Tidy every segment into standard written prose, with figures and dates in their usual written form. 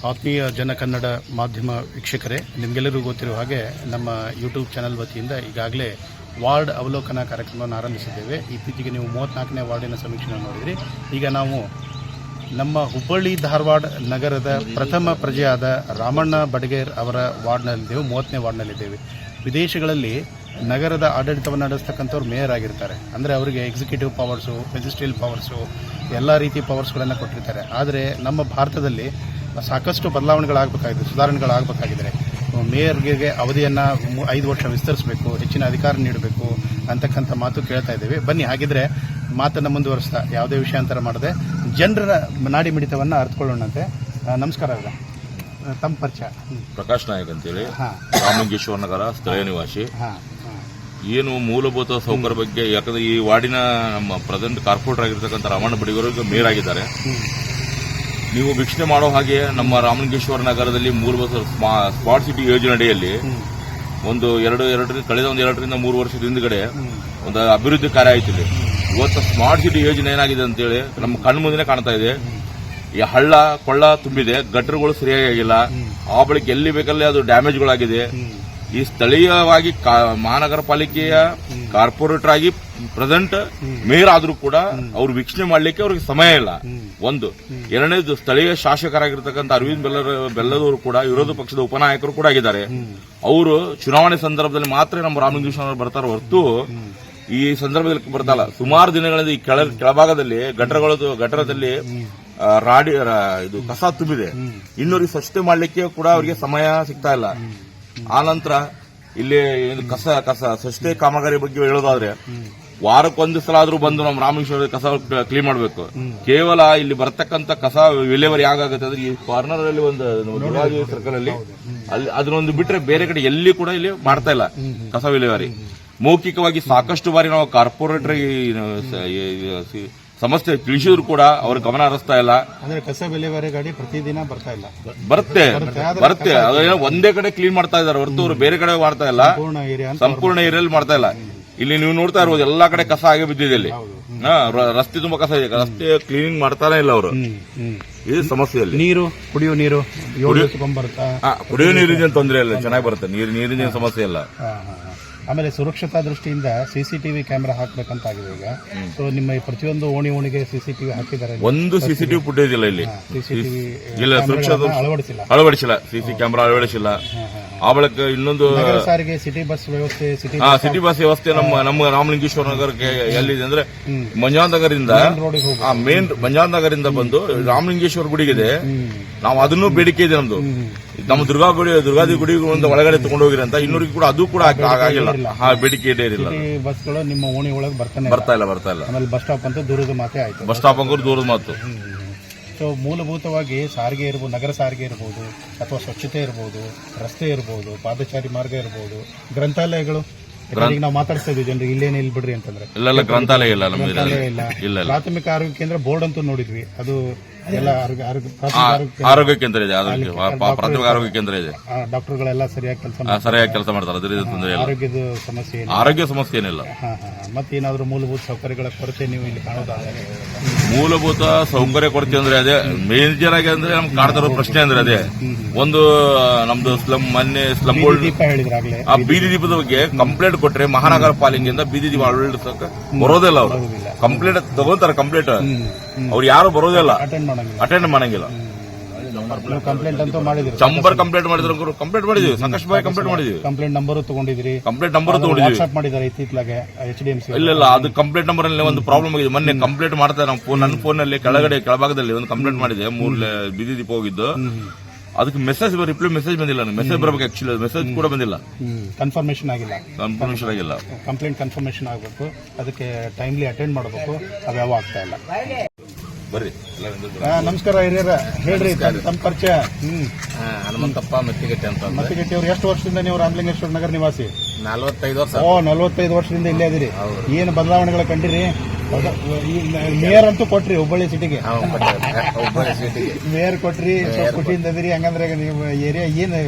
ಆತ್ಮೀಯ ಜನ ಕನ್ನಡ ಮಾಧ್ಯಮ ವೀಕ್ಷಕರೇ, ನಿಮಗೆಲ್ಲರಿಗೂ ಗೊತ್ತಿರುವ ಹಾಗೆ ನಮ್ಮ ಯೂಟ್ಯೂಬ್ ಚಾನಲ್ ವತಿಯಿಂದ ಈಗಾಗಲೇ ವಾರ್ಡ್ ಅವಲೋಕನ ಕಾರ್ಯಕ್ರಮವನ್ನು ಆರಂಭಿಸಿದ್ದೇವೆ. ಇತ್ತೀಚೆಗೆ ನೀವು 34ನೇ ವಾರ್ಡಿನ ಸಮೀಕ್ಷೆಯನ್ನು ನೋಡಿದ್ರಿ. ಈಗ ನಾವು ನಮ್ಮ ಹುಬ್ಬಳ್ಳಿ ಧಾರವಾಡ ನಗರದ ಪ್ರಥಮ ಪ್ರಜೆಯಾದ ರಾಮಣ್ಣ ಬಡಗೇರ್ ಅವರ ವಾರ್ಡ್ನಲ್ಲಿದ್ದೇವೆ, 30ನೇ ವಾರ್ಡ್ನಲ್ಲಿದ್ದೇವೆ. ವಿದೇಶಗಳಲ್ಲಿ ನಗರದ ಆಡಳಿತವನ್ನು ನಡೆಸ್ತಕ್ಕಂಥವ್ರು ಮೇಯರ್ ಆಗಿರ್ತಾರೆ. ಅಂದರೆ ಅವರಿಗೆ ಎಕ್ಸಿಕ್ಯೂಟಿವ್ ಪವರ್ಸು, ಮೆಜಿಸ್ಟ್ರಿಯಲ್ ಪವರ್ಸು, ಎಲ್ಲ ರೀತಿಯ ಪವರ್ಸ್ಗಳನ್ನು ಕೊಟ್ಟಿರ್ತಾರೆ. ಆದರೆ ನಮ್ಮ ಭಾರತದಲ್ಲಿ ಸಾಕಷ್ಟು ಬದಲಾವಣೆಗಳಾಗಬೇಕಾಗಿದೆ, ಸುಧಾರಣೆಗಳಾಗಬೇಕಾಗಿದ್ದಾರೆ. ಮೇಯರ್ಗೆ ಅವಧಿಯನ್ನು 5 ವರ್ಷ ವಿಸ್ತರಿಸಬೇಕು, ಹೆಚ್ಚಿನ ಅಧಿಕಾರ ನೀಡಬೇಕು ಅಂತಕ್ಕಂಥ ಮಾತು ಕೇಳ್ತಾ ಇದ್ದೇವೆ. ಬನ್ನಿ, ಹಾಗಿದ್ರೆ ಮಾತನ್ನು ಮುಂದುವರಿಸ್ತಾ ಯಾವುದೇ ವಿಷಯಾಂತರ ಮಾಡದೆ ಜನರ ನಾಡಿ ಮಿಡಿತವನ್ನು ಅರ್ಥಕೊಳ್ಳೋಣಂತೆ. ನಮಸ್ಕಾರ ಅವರ ತಮ್ಮ ಪರಿಚಯ? ಪ್ರಕಾಶ್ ನಾಯಕ್ ಅಂತೇಳಿ, ರಾಮಲಿಂಗೇಶ್ವರ ನಗರ ಸ್ಥಳೀಯ ನಿವಾಸಿ. ಏನು ಮೂಲಭೂತ ಸೌಕರ್ಯ ಬಗ್ಗೆ, ಯಾಕಂದ್ರೆ ಈ ವಾರ್ಡಿನ ನಮ್ಮ ಪ್ರೆಸೆಂಟ್ ಕಾರ್ಪೊರೇಟರ್ ಆಗಿರ್ತಕ್ಕಂಥ ರಾಮಣ್ಣ ಬಡಿಗೇರ್ ಮೇಯರ್ ಆಗಿದ್ದಾರೆ. ನೀವು ವೀಕ್ಷಣೆ ಮಾಡೋ ಹಾಗೆ ನಮ್ಮ ರಾಮಲಿಂಗೇಶ್ವರ ನಗರದಲ್ಲಿ ಮೂಲಭೂತ ಸ್ಮಾರ್ಟ್ ಸಿಟಿ ಯೋಜನೆ ಅಡಿಯಲ್ಲಿ ಕಳೆದ 2ರಿಂದ 3 ವರ್ಷದ ಹಿಂದ್ಗಡೆ ಒಂದು ಅಭಿವೃದ್ಧಿ ಕಾರ್ಯ ಆಯ್ತಿದೆ. ಇವತ್ತು ಸ್ಮಾರ್ಟ್ ಸಿಟಿ ಯೋಜನೆ ಏನಾಗಿದೆ ಅಂತೇಳಿ ನಮ್ಮ ಕಣ್ಣು ಮುಂದೆ ಕಾಣ್ತಾ ಇದೆ. ಈ ಹಳ್ಳ ಕೊಳ್ಳ ತುಂಬಿದೆ, ಗಟ್ಟರ್ಗಳು ಸರಿಯಾಗಿಲ್ಲ. ಆ ಬಳಿಕ ಎಲ್ಲಿ ಬೇಕಲ್ಲಿ ಅದು ಡ್ಯಾಮೇಜ್ಗಳಾಗಿದೆ. ಈ ಸ್ಥಳೀಯವಾಗಿ ಮಹಾನಗರ ಪಾಲಿಕೆಯ ಕಾರ್ಪೊರೇಟರ್ ಆಗಿ ಪ್ರೆಸೆಂಟ್ ಮೇಯರ್ ಆದ್ರೂ ಕೂಡ ಅವ್ರು ವೀಕ್ಷಣೆ ಮಾಡ್ಲಿಕ್ಕೆ ಅವ್ರಿಗೆ ಸಮಯ ಇಲ್ಲ. ಒಂದು. ಎರಡನೇದು, ಸ್ಥಳೀಯ ಶಾಸಕರಾಗಿರ್ತಕ್ಕಂಥ ಅರವಿಂದ್ ಬೆಲ್ಲದವರು ಕೂಡ ವಿರೋಧ ಪಕ್ಷದ ಉಪನಾಯಕರು ಕೂಡ ಆಗಿದ್ದಾರೆ. ಅವರು ಚುನಾವಣೆ ಸಂದರ್ಭದಲ್ಲಿ ಮಾತ್ರ ನಮ್ಮ ರಾಮಲಿಂಗೇಶ್ವರ ಬರ್ತಾರೆ ಹೊರತು ಈ ಸಂದರ್ಭದಲ್ಲಿ ಬರ್ತಲ್ಲ. ಸುಮಾರು ದಿನಗಳಿಂದ ಈ ಕೆಳಭಾಗದಲ್ಲಿ ಗಟ್ಟರದಲ್ಲಿ ಇದು ಕಸ ತುಂಬಿದೆ. ಇನ್ನೂರಿಗೆ ಸ್ವಚ್ಛತೆ ಮಾಡ್ಲಿಕ್ಕೆ ಕೂಡ ಅವರಿಗೆ ಸಮಯ ಸಿಗ್ತಾ ಇಲ್ಲ. ಆ ನಂತರ ಇಲ್ಲಿ ಕಸ ಸ್ವಚ್ಛತೆ ಕಾಮಗಾರಿ ಬಗ್ಗೆ ಹೇಳೋದಾದ್ರೆ ವಾರಕ್ಕೊಂದು ಸಲ ಆದ್ರೂ ಬಂದು ನಮ್ಮ ರಾಮೇಶ್ವರ ಕಸ ಕ್ಲೀನ್ ಮಾಡಬೇಕು. ಕೇವಲ ಇಲ್ಲಿ ಬರ್ತಕ್ಕಂಥ ಕಸ ವಿಲೇವಾರಿ ಆಗುತ್ತೆ ಅಂದ್ರೆ ಈ ಕಾರ್ನರ್ ಅಲ್ಲಿ ಒಂದು ದುರ್ಗಾದಿ ಸರ್ಕಲ್ ಅಲ್ಲಿ ಅದನ್ನೊಂದು ಬಿಟ್ರೆ ಬೇರೆ ಕಡೆ ಎಲ್ಲಿ ಕೂಡ ಇಲ್ಲಿ ಮಾಡ್ತಾ ಇಲ್ಲ ಕಸ ವಿಲೇವಾರಿ. ಮೌಖಿಕವಾಗಿ ಸಾಕಷ್ಟು ಬಾರಿ ನಾವು ಕಾರ್ಪೊರೇಟರ್ ಸಮಸ್ಯೆ ತಿಳಿಸಿದ್ರು ಕೂಡ ಅವ್ರ ಗಮನ ಹರಿಸ್ತಾ ಇಲ್ಲ. ಅಂದ್ರೆ ಕಸ ವಿಲೇವಾರಿ ಗಾಡಿ ಪ್ರತಿದಿನ ಬರ್ತಾ ಇಲ್ಲ. ಬರುತ್ತೆ ಅದೇನೋ ಒಂದೇ ಕಡೆ ಕ್ಲೀನ್ ಮಾಡ್ತಾ ಇದಾರೆ ಹೊರತು ಅವ್ರು ಬೇರೆ ಕಡೆ ಮಾಡ್ತಾ ಇಲ್ಲ. ಸಂಪೂರ್ಣ ಏರಿಯಲ್ಲಿ ಮಾಡ್ತಾ ಇಲ್ಲ. ಇಲ್ಲಿ ನೀವು ನೋಡ್ತಾ ಇರ್ಬೋದು, ಎಲ್ಲಾ ಕಡೆ ಕಸ ಆಗಿ ಬಿದ್ದಿದೆ. ಇಲ್ಲಿ ರಸ್ತೆ ತುಂಬಾ ಕಸ ಇದೆ, ರಸ್ತೆ ಕ್ಲೀನಿಂಗ್ ಮಾಡ್ತಾನೆ ಇಲ್ಲ ಅವರು. ಇದು ಸಮಸ್ಯೆಯಲ್ಲಿ ನೀರು, ಕುಡಿಯೋ ನೀರು ಕುಡಿಯೋ ನೀರಿನ ತೊಂದರೆ ಇಲ್ಲ, ಚೆನ್ನಾಗಿ ಬರುತ್ತೆ. ನೀರಿನ ಸಮಸ್ಯೆ ಇಲ್ಲ. ಆಮೇಲೆ ಸುರಕ್ಷತಾ ದೃಷ್ಟಿಯಿಂದ ಸಿಸಿಟಿವಿ ಕ್ಯಾಮೆರಾ ಹಾಕ್ಬೇಕಂತ ಆಗಿದೆ ಈಗ. ಸೊ ನಿಮ್ಮ ಈ ಪ್ರತಿಯೊಂದು ಓಣಿಗೆ ಸಿಸಿಟಿವಿ ಹಾಕಿದ್ದಾರೆ. ಒಂದು ಸಿಸಿಟಿವಿ ಫುಟೇಜ್ ಇಲ್ಲ ಇಲ್ಲಿ. ಇಲ್ಲ, ಸುರಕ್ಷತಾ ಅಳವಡಿಸಿಲ್ಲ, ಸಿಸಿ ಕ್ಯಾಮೆರಾ ಅಳವಡಿಸಿಲ್ಲ. ಆ ಬಳಿಕ ಇನ್ನೊಂದು ಸಾರಿಗೆ ಸಿಟಿ ಬಸ್ ವ್ಯವಸ್ಥೆ, ಸಿಟಿ ಬಸ್ ವ್ಯವಸ್ಥೆ ನಮ್ಮ ರಾಮಲಿಂಗೇಶ್ವರ ನಗರಕ್ಕೆ ಎಲ್ಲಿದೆ ಅಂದ್ರೆ ಮಂಜಾನ್ ನಗರದಿಂದ ಮಂಜಾನ್ ನಗರದಿಂದ ಬಂದು ರಾಮಲಿಂಗೇಶ್ವರ ಗುಡಿಗಿದೆ. ನಾವು ಅದನ್ನು ಬೇಡಿಕೆ ಇದೆ ನಮ್ದು. ನಮ್ಮ ದುರ್ಗಾದಿ ಗುಡಿ ಒಂದು ಒಳಗಡೆ ತಗೊಂಡು ಹೋಗಿರಿ ಅಂತ. ಇನ್ನೂರಿಗೆ ಕೂಡ ಅದು ಕೂಡ ಆಗಿಲ್ಲ. ಬೇಡಿಕೆ ಇರಲಿಲ್ಲ. ಬಸ್ಗಳು ನಿಮ್ಮ ಓಣಿ ಒಳಗೆ ಬರ್ತಾ ಇಲ್ಲ. ಆಮೇಲೆ ಬಸ್ ಸ್ಟಾಪ್ ಅಂತ ದೂರದ ಮಾತೇ ಆಯ್ತು. ಬಸ್ ಸ್ಟಾಪ್ ಅಂಕೂರು ದೂರದ ಮಾತು. ಸೊ ಮೂಲಭೂತವಾಗಿ ಸಾರಿಗೆ ಇರ್ಬೋದು, ನಗರ ಸಾರಿಗೆ ಇರ್ಬೋದು, ಅಥವಾ ಸ್ವಚ್ಛತೆ ಇರ್ಬೋದು, ರಸ್ತೆ ಇರ್ಬೋದು, ಪಾದಚಾರಿ ಮಾರ್ಗ ಇರ್ಬೋದು, ಗ್ರಂಥಾಲಯಗಳು. ನಾವು ಮಾತಾಡ್ತಾ ಇದ್ವಿ ಜನರಿಗೆ ಇಲ್ಲೇನೇ ಇಲ್ಲಿ ಬಿಡ್ರಿ ಅಂತಂದ್ರೆ ಇಲ್ಲ, ಗ್ರಂಥಾಲಯ ಇಲ್ಲ. ಪ್ರಾಥಮಿಕ ಆರೋಗ್ಯ ಕೇಂದ್ರ ಬೋರ್ಡ್ ಅಂತೂ ನೋಡಿದ್ವಿ, ಅದು ಎಲ್ಲ ಆರೋಗ್ಯ ಕೇಂದ್ರ ಇದೆ, ಪ್ರಾಥಮಿಕ ಆರೋಗ್ಯ ಕೇಂದ್ರ ಇದೆ. ಡಾಕ್ಟರ್ಗಳೆಲ್ಲ ಸರಿಯಾಗಿ ಕೆಲಸ ಮಾಡ್ತಾರೆ. ಅದರಿಂದ ತೊಂದರೆ ಇಲ್ಲ. ಆರೋಗ್ಯ ಸಮಸ್ಯೆ ಏನಿಲ್ಲ. ಮತ್ತೇನಾದ್ರೂ ಮೂಲಭೂತ ಸೌಕರ್ಯಗಳ ಕೊರತೆ ನೀವು ಇಲ್ಲಿ ಕಾಣೋದಾದ್ರೆ? ಮೂಲಭೂತ ಸೌಕರ್ಯ ಕೊರತೆ ಅಂದ್ರೆ ಅದೇ ಮೇಜರ್ ಆಗಿ ಅಂದ್ರೆ ನಮ್ಗೆ ಕಾಡ್ತಾ ಇರೋ ಪ್ರಶ್ನೆ ಅಂದ್ರೆ ಅದೇ. ಒಂದು ನಮ್ದು ಮೊನ್ನೆ ಸ್ಲಮ್ ಆ ಬೀದಿ ದೀಪದ ಬಗ್ಗೆ ಕಂಪ್ಲೇಂಟ್ ಕೊಟ್ರೆ ಮಹಾನಗರ ಪಾಲಿಕೆಯಿಂದ ಬೀದಿ ದೀಪ ಅಳವಡಿಸಕ್ಕೆ ಬರೋದಿಲ್ಲ. ಅವರು ಕಂಪ್ಲೇಂಟ್ ತಗೊಂತಾರೆ, ಕಂಪ್ಲೇಂಟ್ ಅವ್ರು ಯಾರು ಬರೋದಿಲ್ಲ, ಅಟೆಂಡ್ ಮಾಡಂಗಿಲ್ಲ. ಕಂಪ್ಲೇಂಟ್ ಅಂತೂ ಮಾಡಿದ್ರಿ? ಚಂಬರ್ ಕಂಪ್ಲೇಂಟ್ ಮಾಡಿದ್ವಿ, ಸಾಕಷ್ಟು ಬಾರಿ ಕಂಪ್ಲೇಂಟ್ ಮಾಡಿದ್ವಿ. ಕಂಪ್ಲೇಂಟ್ ನಂಬರ್ ತಗೊಂಡಿದ್ರಿ? ಕಂಪ್ಲೇಂಟ್ ನಂಬರ್ ತಗೊಂಡಿದ್ವಿ. ಮಾಡಿದ್ದಾರೆ ಇತ್ತೀಚೆಗೆ HDMC? ಇಲ್ಲ, ಅದು ಕಂಪ್ಲೇಂಟ್ ನಂಬರ್ ಅಲ್ಲಿ ಒಂದು ಪ್ರಾಬ್ಲಮ್ ಆಗಿದೆ. ಮೊನ್ನೆ ಕಂಪ್ಲೇಂಟ್ ಮಾಡ್ತಾ ನನ್ನ ಫೋನ್ ನಲ್ಲಿ ಕೆಳಭಾಗದಲ್ಲಿ ಒಂದು ಕಂಪ್ಲೇಂಟ್ ಮಾಡಿದೆ. 3 ಬೀದಿ ದೀಪ ಹೋಗಿದ್ದು. ಅದಕ್ಕೆ ರಿಪ್ಲೈ ಮೆಸೇಜ್ ಬಂದಿಲ್ಲ. ಮೆಸೇಜ್ ಬರಬೇಕು, ಆಕ್ಚುಲಿ ಮೆಸೇಜ್ ಕೂಡ ಬಂದಿಲ್ಲ. ಕನ್ಫರ್ಮೇಶನ್ ಆಗಿಲ್ಲ. ಕಂಪ್ಲೇಂಟ್ ಕನ್ಫರ್ಮೇಶನ್ ಆಗಬೇಕು, ಅದಕ್ಕೆ ಟೈಮ್ಲಿ ಅಟೆಂಡ್ ಮಾಡಬೇಕು. ಅದ್ಯಾವ ಆಗ್ತಾ ಇಲ್ಲ. ಬರ್ರಿ. ನಮಸ್ಕಾರ ಹಿರಿಯರ, ಹೇಳ್ರಿ ತಮ್ಮ ಪರಿಚಯ? ಹನುಮಂತಪ್ಪ ಮತ್ತಿಗಟ್ಟಿ ಅಂತ. ಮತ್ತಿಗಟ್ಟಿ ಅವ್ರು ಎಷ್ಟು ವರ್ಷದಿಂದ ನೀವು ರಾಮಲಿಂಗೇಶ್ವರ ನಗರ ನಿವಾಸಿ? 45 ವರ್ಷ. 45 ವರ್ಷದಿಂದ ಇಲ್ಲೇ ಅದೀರಿ. ಏನು ಬದಲಾವಣೆಗಳ ಕಂಡಿರಿ? ಮೇಯರ್ ಅಂತೂ ಕೊಟ್ರಿ ಹುಬ್ಬಳ್ಳಿ ಸಿಟಿಗೆ. ಮೇಯರ್ ಕೊಟ್ರಿ, ಖುಷಿಯಿಂದ ಅದೀರಿ. ಹಂಗಂದ್ರೆ ನೀವು ಏರಿಯಾ ಏನು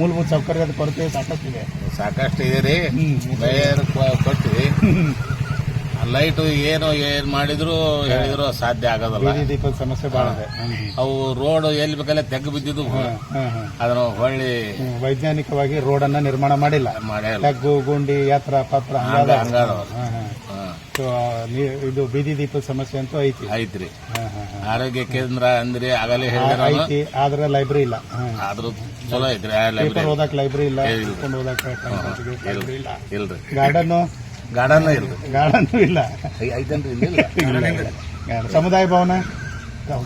ಮೂಲಭೂತ ಸೌಕರ್ಯದ ಕೊರತೆ ಸಾಕಷ್ಟು ಇದೆ ರೀ. ಮೇಯರ್ ಕೊಟ್ರಿ. ಲೈಟ್ ಏನ್ ಮಾಡಿದ್ರು ಹೇಳಿದ್ರು ಸಾಧ್ಯ ಆಗೋದಲ್ಲ. ಬೀದಿ ದೀಪದ ಸಮಸ್ಯೆ ಬಹಳ ಇದೆ. ಅವು ರೋಡ್ ಎಲ್ಲಿ ಬೇಕಲ್ಲೇ ತೆಗ್ದು ಬಿದ್ದಿದ್ದು ಅದನ್ನ ಹೊಳ್ಳಿ ವೈಜ್ಞಾನಿಕವಾಗಿ ರೋಡ್ ಅನ್ನ ನಿರ್ಮಾಣ ಮಾಡಿಲ್ಲ. ತೆಗ್ಗು ಗುಂಡಿ ಯಾತ್ರ ಪಾತ್ರ ಹಂಗಾದವ. ಸೊ ಇದು ಬೀದಿ ದೀಪದ ಸಮಸ್ಯೆ ಅಂತೂ ಐತ್ರಿ. ಆರೋಗ್ಯ ಕೇಂದ್ರ ಅಂದ್ರಿ ಆಗಲೇ ಹೇಳಿದ್ರೆ ಐತಿ, ಆದ್ರೆ ಲೈಬ್ರರಿ ಇಲ್ಲ. ಆದ್ರೂ ಚಲೋ ಐತ್ರಿ. ಪೇಪರ್ ಓದಕ್ ಲೈಬ್ರರಿ ಇಲ್ಲ, ಕುತ್ಕೊಂಡು ಓದಕ್ ಲೈಬ್ರರಿ ಇಲ್ಲ. ಇಲ್ರಿ. ಗಾರ್ಡನ್ ಇಲ್ರಿ. ಗಾರ್ಡನ್ ಇಲ್ಲ. ಐತೇನ್ರಿ? ಸಮುದಾಯ ಭವನ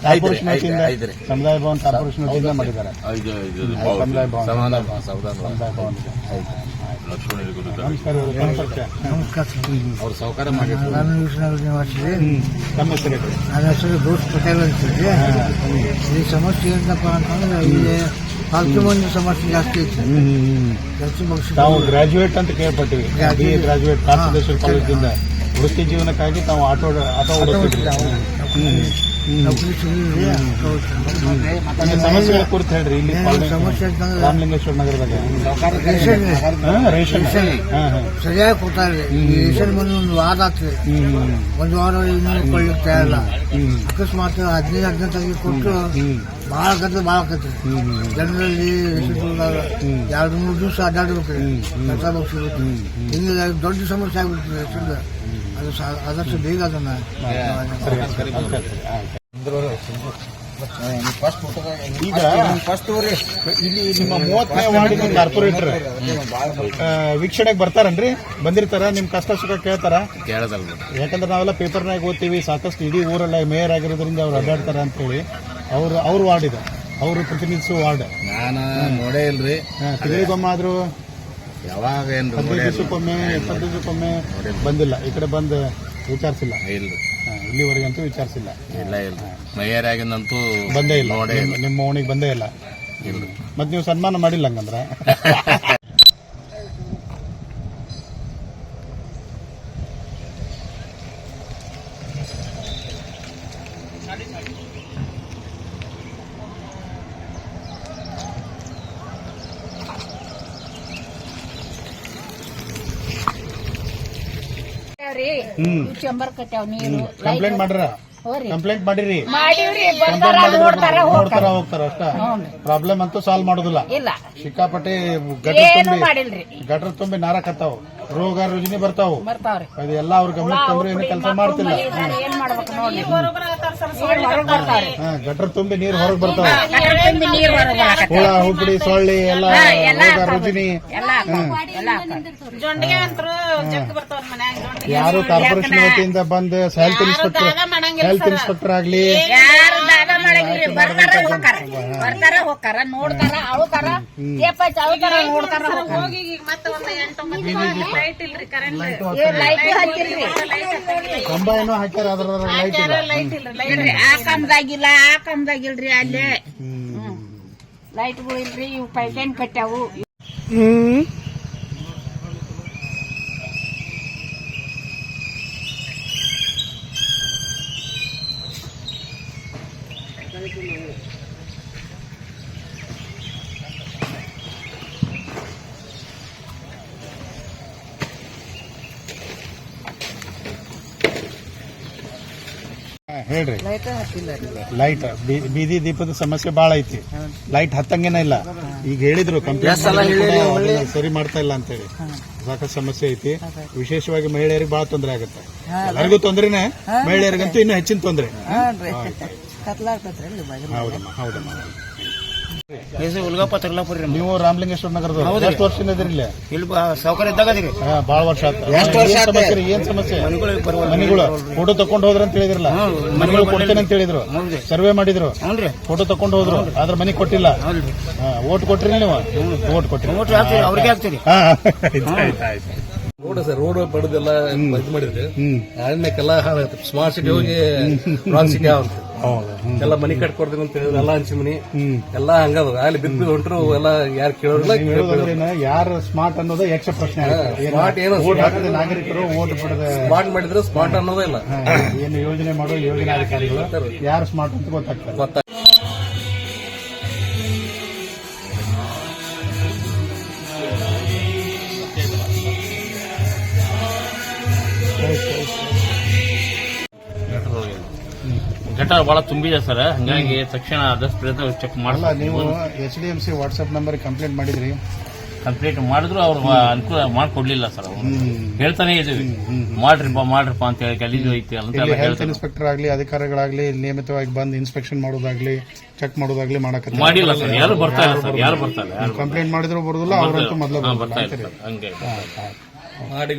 ಕಾರ್ಪೊರೇಷನ್ ವತಿಯಿಂದ ಸಮುದಾಯ ಭವನ ಕಾರ್ಪೊರೇಷನ್ ವತಿಯಿಂದ ಮಾಡಿದ್ದಾರೆ. ಸಮುದಾಯ ಭವನ ನಮಸ್ಕಾರ. ಅವ್ರ ಸಹಕಾರ ಮಾಡಿದ್ರು. ನಮ್ಮ ಹೆಸರು ನನ್ನ ಹೆಸರು ಘೋಷ್ ಪಟೇಲ್ ಅಂತೇಳಿ. ಈ ಸಮಸ್ಯೆ ಏನಪ್ಪ ಅಂತಂದ್ರೆ ಇಲ್ಲಿ ಪಾಲ್ತು ಮಂದಿ ಸಮಸ್ಯೆ ಜಾಸ್ತಿ ಐತಿ. ತಾವು ಗ್ರಾಜುಯೇಟ್ ಅಂತ ಕೇಳ್ಪಟ್ಟಿವಿ. ಗ್ರಾಜುಯೇಟ್ ಕಾಸಿದ್ದೇಶ್ವರ ಕಾಲೇಜಿಂದ ವೃತ್ತಿ ಜೀವನಕ್ಕಾಗಿ ತಾವು ಆಟೋ ನೌಕರಿ ಸಿಗಲಿ. ಸಮಸ್ಯೆಗಳ ಕುರಿತು ಹೇಳ್ರಿ. ಇಲ್ಲಿ ಸಮಸ್ಯೆ ಅಂತಂದ್ರೆ ರಾಮಲಿಂಗೇಶ್ವರ ನಗರದಾಗ ರೇಷನ್ ಸರಿಯಾಗಿ ಕೊಡ್ತಾರೆ. ಈ ರೇಷನ್ ಬಂದು ಒಂದು ವಾರ ಆಗ್ತದೆ. ಒಂದು ವಾರ ಇನ್ನೂ ಕೊಳ್ಳಿಕ್ಕೆ ತಯಾರಿಲ್ಲ. ಅಕಸ್ಮಾತ್ 15 ತಾರೀಕು ಕೊಟ್ಟು ಭಾಳ ಆಕತ್ರಿ. ಜನರಲ್ಲಿ ರೇಷನ್ 2-3 ದಿವಸ ಅಡ್ಡಾಡ್ಬೇಕು. ಕಸ ಬಗ್ಸಿಬೇಕು. ಹಿಂಗೆ ದೊಡ್ಡ ಸಮಸ್ಯೆ ಆಗ್ಬಿಡ್ತದೆ ರೇಷನ್. ಅದು ಆದಷ್ಟು ಬೇಗ ಅದನ್ನ ಈಗ ಇಲ್ಲಿ ನಿಮ್ಮ 30ನೇ ವಾರ್ಡಿನ ಕಾರ್ಪೊರೇಟರ್ ವೀಕ್ಷಣೆಗೆ ಬರ್ತಾರನ್ರಿ? ಬಂದಿರ್ತಾರ? ನಿಮ್ ಕಷ್ಟ ಸುಖ ಕೇಳ್ತಾರ? ಕೇಳದಲ್ರಿ. ಯಾಕಂದ್ರೆ ನಾವೆಲ್ಲ ಪೇಪರ್ನಾಗ ಓದ್ತೀವಿ. ಸಾಕಷ್ಟು ಇಡೀ ಊರೆಲ್ಲ ಮೇಯರ್ ಆಗಿರೋದ್ರಿಂದ ಅವ್ರು ಅಡ್ಡಾಡ್ತಾರ ಅಂತ ಹೇಳಿ. ಅವ್ರ ವಾರ್ಡ್ ಇದೆ, ಅವರು ಪ್ರತಿನಿಧಿಸುವ ವಾರ್ಡ್. ನಾನು ನೋಡೇ ಇಲ್ರಿ. ತಿಂಗಳಿಗೊಮ್ಮೆ ಆದ್ರೂ ಯಾವಾಗ 15 ದಿವಸಕ್ಕೊಮ್ಮೆ 20 ದಿವಸಕ್ಕೊಮ್ಮೆ ಬಂದಿಲ್ಲ. ಈ ಕಡೆ ಬಂದು ವಿಚಾರಿಸಿಲ್ಲ. ಇಲ್ರಿ. ಇಲ್ಲಿವರೆಗಂತೂ ವಿಚಾರಿಸಿಲ್ಲ. ಇಲ್ಲ ಮೇಯರ್ ಆಗಿಂದಂತೂ ಬಂದೇ ಇಲ್ಲ. ನೋಡೇ ನಿಮ್ಮ ಓಣಿಗೆ ಬಂದೇ ಇಲ್ಲ. ಇಲ್ರಿ. ಮತ್ತೆ ನೀವು ಸನ್ಮಾನ ಮಾಡಿಲ್ಲ ಹಂಗಂದ್ರ? ಚಂಬರ್ ಕಟ್ಟಾವ ನೀರು. ಕಂಪ್ಲೇಂಟ್ ಮಾಡ್ರ? ಕಂಪ್ಲೇಂಟ್ ಮಾಡಿರಿ? ನೋಡ್ತಾರ ಹೋಗ್ತಾರ ಅಷ್ಟ. ಪ್ರಾಬ್ಲಮ್ ಅಂತೂ ಸಾಲ್ವ್ ಮಾಡುದಿಲ್ಲ. ಇಲ್ಲ, ಸಿಕ್ಕಾಪಟ್ಟೆ ಗಟ್ರ ತುಂಬಿ ನಾರಕತ್ತಾವ, ರೋಗ ರುಜಿನಿ ಬರ್ತಾವು. ಅದೆಲ್ಲ ಅವ್ರ ಗಮನಕ್ಕೆ ತಂದ್ರೆ ಏನು ಕೆಲಸ ಮಾಡ್ತಿಲ್ಲ. ಗಟ್ರ ತುಂಬಿ ನೀರ್ ಹೊರಗೆ ಬರ್ತಾವ. ಹುಳ ಹುಬ್ಬಡಿ ಸೊಳ್ಳಿ ಎಲ್ಲ ರೋಗ ರುಜಿನಿ. ಯಾರು ಕಾರ್ಪೊರೇಷನ್ ವತಿಯಿಂದ ಬಂದು ಹೆಲ್ತ್ ಇನ್ಸ್ಪೆಕ್ಟರ್ ಆಗ್ಲಿ ಬರ್ತಾರ ಹೋಗ್ತಾರ ನೋಡ್ತಾರ ಅಳ್ತಾರ ನೋಡ್ತಾರ. ಕಂಬ ಏನೋ ಹಾಕ್ಯಾರ, ಅದ್ರ ಆ ಕಂಬದಾಗಿಲ್ಲ, ಆ ಕಂಬದಾಗಿಲ್ರಿ. ಅಲ್ಲೇ ಲೈಟ್ಗಳು ಇಲ್ರಿ. ಇವು ಪೈಪ್ಲೈನ್ ಕಟ್ಟಾವು. ಹೇಳ್ರಿ. ಲೈಟ್ ಬೀದಿ ದೀಪದ ಸಮಸ್ಯೆ ಬಾಳ ಐತಿ. ಲೈಟ್ ಹತ್ತಂಗೇನ ಇಲ್ಲ. ಈಗ ಹೇಳಿದ್ರು ಕಂಪ್ಲೇಂಟ್ ಸರಿ ಮಾಡ್ತಾ ಇಲ್ಲ ಅಂತ ಹೇಳಿ. ಸಾಕಷ್ಟು ಸಮಸ್ಯೆ ಐತಿ. ವಿಶೇಷವಾಗಿ ಮಹಿಳೆಯರಿಗೆ ಬಹಳ ತೊಂದರೆ ಆಗುತ್ತೆ. ಎಲ್ಲರಿಗೂ ತೊಂದ್ರೆನೆ, ಮಹಿಳೆಯರಿಗಂತೂ ಇನ್ನೂ ಹೆಚ್ಚಿನ ತೊಂದರೆ. ಹೌದಮ್ಮ ಹೌದಮ್ಮ. ಉಲ್ಗಪ್ಪ ತಿರ್ಲಾಪುರಿ. ನೀವು ರಾಮಲಿಂಗೇಶ್ವರ ನಗರದ ಎಷ್ಟು ವರ್ಷದಿಂದ ಇದ್ರಿ ಇಲ್ಲಿ? ಇಲ್ಲಿ ಸೌಕರ್ಯ ಇದ್ದಾಗ ಅದಿರಿ. ಬಹಳ ವರ್ಷ ಆಯ್ತು. ಏನ್ ಸಮಸ್ಯೆ? ಮನೆಗಳು ಫೋಟೋ ತಕೊಂಡು ಹೋದ್ರ ಅಂತ ಹೇಳಿದ್ರಲ್ಲ, ಮನೆಗಳು ಕೊಡ್ತೇನೆ ಅಂತ ಹೇಳಿದ್ರು, ಸರ್ವೆ ಮಾಡಿದ್ರು, ಫೋಟೋ ತಕೊಂಡು ಹೋದ್ರು, ಆದ್ರೆ ಮನೆ ಕೊಟ್ಟಿಲ್ಲ. ಓಟ್ ಕೊಟ್ರಿ ನೀವು? ಓಟ್ ಕೊಟ್ರಿ, ಅವ್ರಿಗೆ ಹಾಕ್ತೀರಿ. ರೋಡ್ ಪಡೆದೆಲ್ಲ ಇದು ಮಾಡಿದ್ರೆ ಆದ್ಮೇಲೆಲ್ಲ ಸ್ಮಾರ್ಟ್ ಸಿಟಿ ಹೋಗಿ ರಾಂಗ್ ಸಿಟಿ ಆಗುತ್ತೆ. ಎಲ್ಲ ಮನಿ ಕಟ್ಕೊಡ್ತೀನಿ ಅಂತ ಹೇಳಿದ್ರೆ ಎಲ್ಲ ಹಂಚಿ ಮನಿ ಎಲ್ಲ ಹಂಗದ. ಅಲ್ಲಿ ಬಿದ್ದು ಹೊಂಟ್ರು ಎಲ್ಲ ಯಾರು ಕೇಳೋದಿಲ್ಲ. ಯಾರು ಸ್ಮಾರ್ಟ್ ಅನ್ನೋದು ಯಕ್ಷ ಪ್ರಶ್ನೆ. ಸ್ಮಾರ್ಟ್ ಏನು ನಾಗರಿಕರು ಓಟ್ ಪಡೆದ ಸ್ಮಾರ್ಟ್ ಮಾಡಿದ್ರೆ ಸ್ಮಾರ್ಟ್ ಅನ್ನೋದೇ ಇಲ್ಲ. ಏನು ಯೋಜನೆ ಮಾಡೋ ಯೋಜನೆ ಅಧಿಕಾರಿಗಳು ಯಾರು ಸ್ಮಾರ್ಟ್ ಅಂತ ಗೊತ್ತಾಗ್ತದೆ. ಗಟಾರ ಬಹಳ ತುಂಬಿದೆ ಸರ್, ಹಂಗಾಗಿ ತಕ್ಷಣ ಆದಷ್ಟು ಪ್ರಯತ್ನ ಚೆಕ್ ಅಲ್ಲ, ನೀವು ಮಾಡಿ HDMC ವಾಟ್ಸ್ಆಪ್ ನಂಬರ್ ಕಂಪ್ಲೇಂಟ್ ಮಾಡಿದ್ರಿ? ಕಂಪ್ಲೀಟ್ ಮಾಡಿದ್ರು ಅವ್ರು ಅನುಕೂಲ ಮಾಡ್ಕೊಡ್ಲಿಲ್ಲ ಸರ್. ಅವ್ರು ಹೇಳ್ತಾನೆ ಇದೀವಿ ಮಾಡ್ರಿಪ್ಪ ಅಂತ ಹೇಳಿ ಗಲೀಜು ಐತಿ ಅಂತ ಇಲ್ಲಿ ಹೆಲ್ತ್ ಇನ್ಸ್ಪೆಕ್ಟರ್ ಆಗ್ಲಿ, ಅಧಿಕಾರಿಗಳಾಗ್ಲಿ ನಿಯಮಿತವಾಗಿ ಬಂದು ಇನ್ಸ್ಪೆಕ್ಷನ್ ಮಾಡೋದಾಗ್ಲಿ, ಚೆಕ್ ಮಾಡೋದಾಗ್ಲಿ ಮಾಡಕತ್ತಾರೆ? ಮಾಡಿಲ್ಲ ಸರ್, ಯಾರು ಬರ್ತಾ ಇಲ್ಲ ಸರ್, ಯಾರು ಬರ್ತಾ ಇಲ್ಲ. ಕಂಪ್ಲೇಂಟ್ ಮಾಡಿದ್ರು ಬರುದಿಲ್ಲ, ಅವ್ರಂತೂ ಮೊದಲು ಬರ್ತಾ ಇಲ್ಲ ಸರ್, ಹಂಗೆ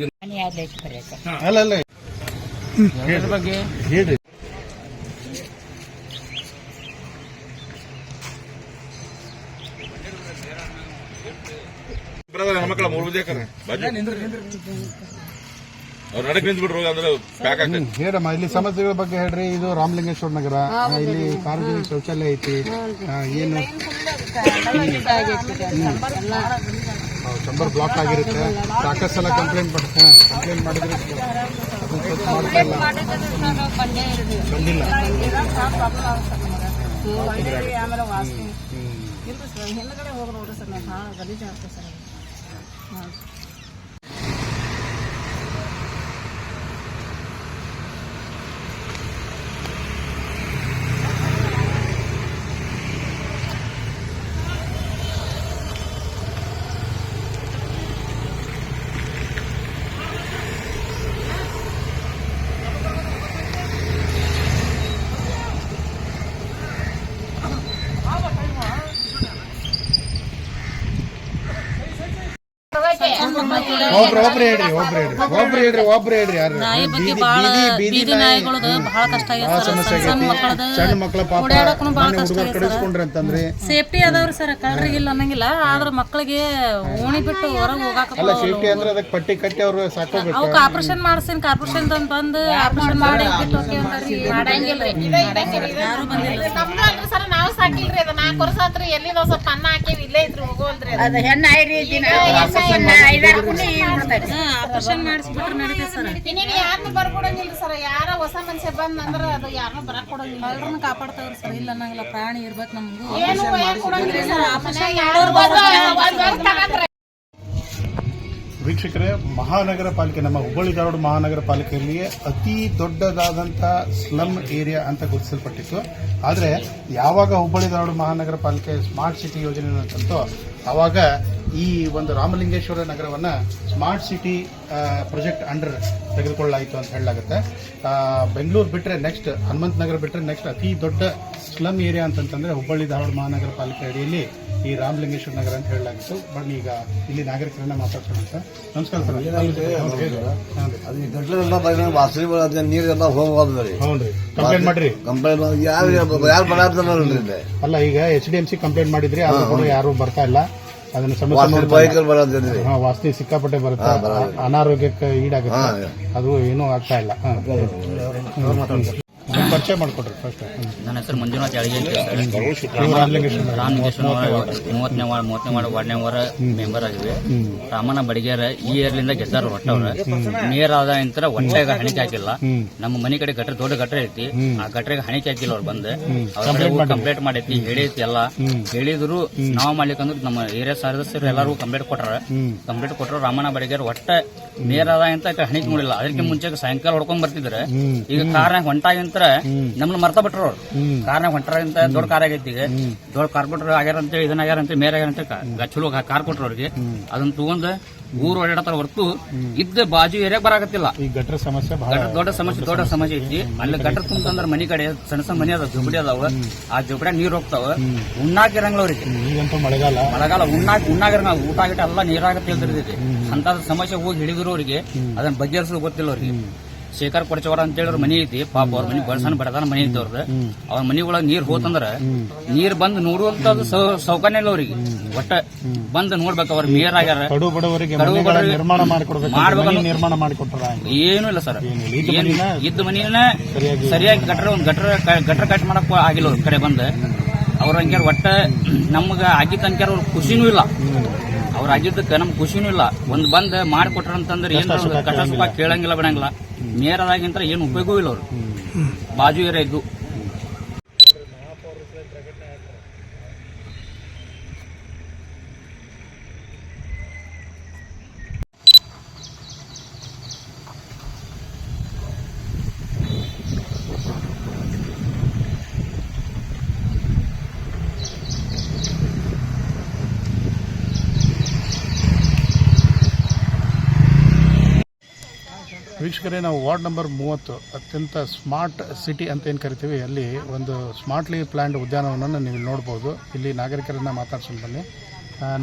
ಅಲ್ಲ ಅಲ್ಲ ಇದ್ರ ಬಗ್ಗೆ ಹೇಳ್ರಿ. ಮಕ್ಕಳ 3 ಬಜೆ ಅವ್ರು ನಡಕ್ ನಿಂತ್ಬಿಟ್ರು ಅಂದ್ರೆ ಪ್ಯಾಕ್ ಆಗ್ತದೆ. ಹೇಳಮ್ಮ, ಇಲ್ಲಿ ಸಮಸ್ಯೆಗಳ ಬಗ್ಗೆ ಹೇಳ್ರಿ. ಇದು ರಾಮಲಿಂಗೇಶ್ವರ ನಗರ, ಇಲ್ಲಿ ಸಾರ್ವಜನಿಕ ಶೌಚಾಲಯ ಐತಿ, ಏನು ಚಂಬರ್ ಬ್ಲಾಕ್ ಆಗಿರುತ್ತೆ. ಸಾಕಷ್ಟು ಸಲ ಕಂಪ್ಲೇಂಟ್ ಮಾಡಿದ್ರೆ ಬಂದಿಲ್ಲ. ಹಿಂದ್ಗಡೆ ಹೋಗಿ ನೋಡ್ರಿ ಸರ್, ನಾವು ಭಾಳ ಗಲೀಜು ಆಗ್ತದೆ ಸರ್. ಒಬ್ರು ಹೇಳ್ರಿ ಯಾರು? ನಾಯಿ ಬಗ್ಗೆ ಬಹಳ ಬೀದಿ ನಾಯಿಗಳದು ಬಹಳ ಕಷ್ಟ ಆಗೈತೆ ಸರ್. ಸಣ್ಣ ಮಕ್ಕಳ ಪಾಪ ಓಡಾಡಕ್ಕೂ ಬಹಳ ಕಷ್ಟ ಆಗೈತೆ ಕಳಿಸ್ಕೊಂಡ್ರಿ ಅಂತಂದ್ರೆ ಸೇಫ್ಟಿ ಅದಾವ್ರಿ ಸರ್, ಕಳ್ರಿಗಿಲ್ಲ ಅನ್ನಂಗಿಲ್ಲ. ಆದ್ರ ಮಕ್ಕಳಿಗೆ ಓಣಿ ಬಿಟ್ಟು ಹೊರಗೆ ಹೋಗಾಕ ಅಲ್ಲ, ಸೇಫ್ಟಿ ಅಂದ್ರೆ ಅದಕ್ಕೆ ಪಟ್ಟಿ ಕಟ್ಟಿ ಅವ್ರು ಸಾಕೋಬೇಕು. ಅವಕ್ಕೆ ಆಪರೇಷನ್ ಮಾಡಿಸ್ತೀನಿ, ಕಾರ್ಪೊರೇಷನ್ ಬಂದು ಆಪರೇಷನ್ ಮಾಡಿ ಬಿಟ್ಟು ಯಾರು ಬಂದಿಲ್ಲ ಸರ್. ನಾವು ಸಾಕಿಲ್ರಿ, ಅದು 4 ವರ್ಷ ಆತ್ರಿ. ಎಲ್ಲಿಂದ ಸ್ವಲ್ಪ ಅನ್ನ ಹಾಕಿವಿ, ಇಲ್ಲೇ ಇದ್ರು ಹೋಗೋಲ್ರಿ. ಅದು ಹೆಣ್ಣ ಐರಿ ದಿನ ಆಪರೇಷನ್ ಮಾಡಿಸ್ಬಿಟ್ರೆ ನಡೀತದೆ ಸರ್. ಇನ್ನೇನು ಯಾರನ್ನು ಬರ್ಕೊಡಂಗಿಲ್ಲ ಸರ್. ಯಾರ ಹೊಸ ಮನುಷ್ಯ ಬಂದ್ ಅಂದ್ರೆ ಅದು ಯಾರನ್ನು ಬರಕ್ ಕೊಡಂಗಿಲ್ಲ. ಕಳ್ಳರನ್ನ ಕಾಪಾಡ್ತಾವ್ರಿ ಸರ್, ಇಲ್ಲ ಅನ್ನಂಗಿಲ್ಲ. ಪ್ರಾಣಿ ಇರ್ಬೇಕು ನಮ್ಗೂ. ಏನು ಕೊಡಂಗಿಲ್ಲ ಸರ್. ವೀಕ್ಷಕರೇ, ಮಹಾನಗರ ಪಾಲಿಕೆ, ನಮ್ಮ ಹುಬ್ಬಳ್ಳಿ ಧಾರವಾಡ ಮಹಾನಗರ ಪಾಲಿಕೆಯಲ್ಲಿಯೇ ಅತಿ ದೊಡ್ಡದಾದಂಥ ಸ್ಲಮ್ ಏರಿಯಾ ಅಂತ ಗುರುತಿಸಲ್ಪಟ್ಟಿತ್ತು. ಆದರೆ ಯಾವಾಗ ಹುಬ್ಬಳ್ಳಿ ಧಾರವಾಡ ಮಹಾನಗರ ಪಾಲಿಕೆ ಸ್ಮಾರ್ಟ್ ಸಿಟಿ ಯೋಜನೆ ತಂತೋ ಆವಾಗ ಈ ಒಂದು ರಾಮಲಿಂಗೇಶ್ವರ ನಗರವನ್ನು ಸ್ಮಾರ್ಟ್ ಸಿಟಿ ಪ್ರಾಜೆಕ್ಟ್ ಅಂಡರ್ ತೆಗೆದುಕೊಳ್ಳಲಾಯಿತು ಅಂತ ಹೇಳಲಾಗುತ್ತೆ. ಬೆಂಗಳೂರು ಬಿಟ್ಟರೆ ನೆಕ್ಸ್ಟ್, ಹನುಮಂತ ನಗರ ಬಿಟ್ಟರೆ ನೆಕ್ಸ್ಟ್ ಅತಿ ದೊಡ್ಡ ಸ್ಲಮ್ ಏರಿಯಾ ಅಂತಂತಂದ್ರೆ ಹುಬ್ಬಳ್ಳಿ ಧಾರವಾಡ ಮಹಾನಗರ ಪಾಲಿಕೆ ಅಡಿಯಲ್ಲಿ ಈ ರಾಮಲಿಂಗೇಶ್ವರ ನಗರ ಅಂತ ಹೇಳಲಾಗಿತ್ತು. ಬಟ್ ಈಗ ಇಲ್ಲಿ ನಾಗರಿಕರನ್ನ ಮಾತಾಡ್ಸೋಣ ಸರ್. ನಮಸ್ಕಾರ ಸರ್. ಅದು ಗಟ್ಲೆಲ್ಲ ವಾಸನೆ ಬರೋದು, ನೀರೆಲ್ಲ ಹೋಗೋದ್ರಿ. ಹೌದ್ರಿ, ಕಂಪ್ಲೇಂಟ್ ಮಾಡ್ರಿ. ಕಂಪ್ಲೇಂಟ್ ಯಾರು ಬರಾಬ್ದಾರ ಅಲ್ಲ, ಈಗ HDMC ಕಂಪ್ಲೇಂಟ್ ಮಾಡಿದ್ರಿ, ಅದು ಕೂಡ ಯಾರು ಬರ್ತಾ ಇಲ್ಲ. ಅದನ್ನ ಸಮಸ್ಯೆ ವಾಸನೆ ಸಿಕ್ಕಾಪಟ್ಟೆ ಬರುತ್ತೆ, ಅನಾರೋಗ್ಯಕ್ಕೆ ಈಡಾಗುತ್ತೆ, ಅದು ಏನೂ ಆಗ್ತಾ ಇಲ್ಲ. ಪರಿಚಯ ಮಾಡ್ಕೊಡ್ರಿ ಫಸ್ಟ್. ನನ್ನ ಹೆಸರು ಮಂಜುನಾಥ್ ಯಾಳಗಿ ಅಂತ ರಾಮಲಿಂಗೇಶ್ವರ 30ನೇ ವಾರ್ಡ್ನೇ ಮೆಂಬರ್ ಆಗಿವೆ. ರಾಮನ ಬಡಿಗೇರ ಈ ಇಯರ್ಲಿಂದ ಗೆದ್ದಾರ ಒಟ್ಟವ್ರ ಮೇಯರ್ ಆದ ನಂತರ ಒಟ್ಟಾಗ ಹಣಿಕೆ ಹಾಕಿಲ್ಲ. ನಮ್ಮ ಮನೆ ಕಡೆ ಗಟ್ರ ದೊಡ್ಡ ಗಟ್ರ ಐತಿ, ಆ ಗಟ್ರಿಗೆ ಹಣಿಕೆ ಹಾಕಿಲ್ಲ. ಅವ್ರು ಬಂದು ಅವ್ರ ಕಂಪ್ಲೇಂಟ್ ಮಾಡೈತಿ, ಹೇಳಿೈತಿ ಎಲ್ಲ ಹೇಳಿದ್ರು. ನಾವ್ ಮಾಡ್ಲಿಕ್ಕಂದ್ರೆ ನಮ್ಮ ಏರಿಯಾ ಸದಸ್ಯರು ಎಲ್ಲರಿಗೂ ಕಂಪ್ಲೇಂಟ್ ಕೊಟ್ಟರು. ರಾಮನ ಬಡಿಗೇರ ಒಟ್ಟ ಮೇಯರ್ ಆದ ಅಂತ ಹಣಿಕೆ ನೋಡಿಲ್ಲ. ಅದಕ್ಕೆ ಮುಂಚೆ ಸಾಯಂಕಾಲ ಹೊಡ್ಕೊಂಡ್ ಬರ್ತಿದ್ರೆ, ಈಗ ಕಾರ್ನಾಗ ಹೊಂಟಾಗಿಂತ ನಮ್ಮನ್ನ ಮರ್ತಾ ಬಿಟ್ರು. ಅವ್ರು ಕಾರ್ನಾಗ ಹೊಂಟಾರಂತ ದೊಡ್ಡ ಕಾರ್ ಆಗೈತಿ. ಈಗ ದೊಡ್ಡ ಕಾರ್ಪೊರೇಟರ್ ಆಗ್ಯಾರಂತ, ಇದನ್ನ ಆಗ್ಯಾರಂತ, ಮೇಯರ್ ಆಗ್ಯಾರಂತ ಚಲೋ ಕಾರ್ ಕೊಟ್ರು ಅವ್ರಿಗೆ. ಅದನ್ನ ತಗೊಂಡ್ ಊರು ಓಡಾಡತಾರ ಹೊರತು ಇದ್ದ ಬಾಜು ಏರಿಯಾಗ ಬರಾಕತ್ತಿಲ್ಲ. ಈ ಗಟ್ರ ಸಮಸ್ಯೆ ದೊಡ್ಡ ಸಮಸ್ಯೆ ಐತಿ. ಅಲ್ಲಿ ಗಟ್ರ ತುಂಬಂದ್ರ ಮನಿ ಕಡೆ ಸಣ್ಣ ಸಣ್ಣ ಮನಿ ಅದಾವ, ಜುಬಡಿ ಅದಾವ. ಆ ಜುಬಡ್ಯಾಗ ನೀರ್ ಹೋಗ್ತಾವ, ಉಣ್ಣಾಕಿರಂಗಿಲ್ಲ ಅವ್ರಿಗೆ. ಈಗಂತೂ ಮಳೆಗಾಲ ಉಣ್ಣಾಗಿರಂಗ ಊಟ ಗಿಟ ಎಲ್ಲ ನೀರಾಗ ತಿಳಿದಿರ್ತೈತಿ. ಅಂತ ಸಮಸ್ಯೆ ಹೋಗಿ ಹಿಡಿದ್ರು ಅವ್ರಿಗೆ, ಅದನ್ನ ಬಗೆಹರಿಸೋದು ಗೊತ್ತಿಲ್ಲ ಅವ್ರಿಗೆ. ಶೇಖರ್ ಕೊಡಚವರ ಅಂತ ಹೇಳಿದ್ರು ಮನಿ ಐತಿ. ಪಾಪ ಅವ್ರ ಮನಿ ಬಡಸನ ಬಡದಾನ ಮನಿ ಐತಿ ಅವ್ರದ್ದು. ಅವ್ರ ಮನಿ ಒಳಗ ನೀರ್ ಹೋತಂದ್ರ ನೀರ್ ಬಂದ್ ನೋಡುವಂತದ್ದು ಸೌಕರ್ಯ ಇಲ್ಲ ಅವ್ರಿಗೆ. ಒಟ್ಟ ಬಂದ್ ನೋಡ್ಬೇಕು. ಅವ್ರ ಮೇಯರ್ ಆಗ್ಯಾರ, ನಿರ್ಮಾಣ ಮಾಡಿಕೊಟ್ಟಾರ, ಏನು ಇಲ್ಲ ಸರ್. ಇದ್ದ ಮನಿನ ಸರಿಯಾಗಿ ಗಟ್ರ ಕಟ್ ಮಾಡಕ್ ಆಗಿಲ್ಲ ಅವ್ರ ಕಡೆ ಬಂದ್. ಅವ್ರ ಅಂಕ್ಯಾರ ಒಟ್ಟ ನಮ್ಗ ಆಗಿದ್ದ ಅಂಕ್ಯಾರ ಅವ್ರ ಖುಷಿನೂ ಇಲ್ಲ. ಅವ್ರ ಆಗಿದ್ದಕ್ಕೆ ನಮ್ಗೆ ಖುಷಿನೂ ಇಲ್ಲ. ಒಂದ್ ಬಂದ್ ಮಾಡಿಕೊಟ್ರ ಅಂತಂದ್ರೆ ಏನ್ ಕಷ್ಟ ಸುಖ ಕೇಳಂಗಿಲ್ಲ, ಬಿಡಂಗಿಲ್ಲ. ಮೇಯರದಾಗಿಂತ ಏನು ಉಪಯೋಗವೂ ಇಲ್ಲ. ಅವ್ರು ಬಾಜು ಏರಿಯಾ ಇದ್ದು ವೀಕ್ಷಕರೇ, ನಾವು ವಾರ್ಡ್ ನಂಬರ್ 30 ಅತ್ಯಂತ ಸ್ಮಾರ್ಟ್ ಸಿಟಿ ಅಂತ ಏನು ಕರಿತೀವಿ, ಅಲ್ಲಿ ಒಂದು ಸ್ಮಾರ್ಟ್ಲಿ ಪ್ಲ್ಯಾಂಡ್ ಉದ್ಯಾನವನವನ್ನು ನೀವು ಇಲ್ಲಿ ನೋಡ್ಬೋದು. ಇಲ್ಲಿ ನಾಗರಿಕರನ್ನು ಮಾತಾಡ್ಸೋಣ ಬನ್ನಿ.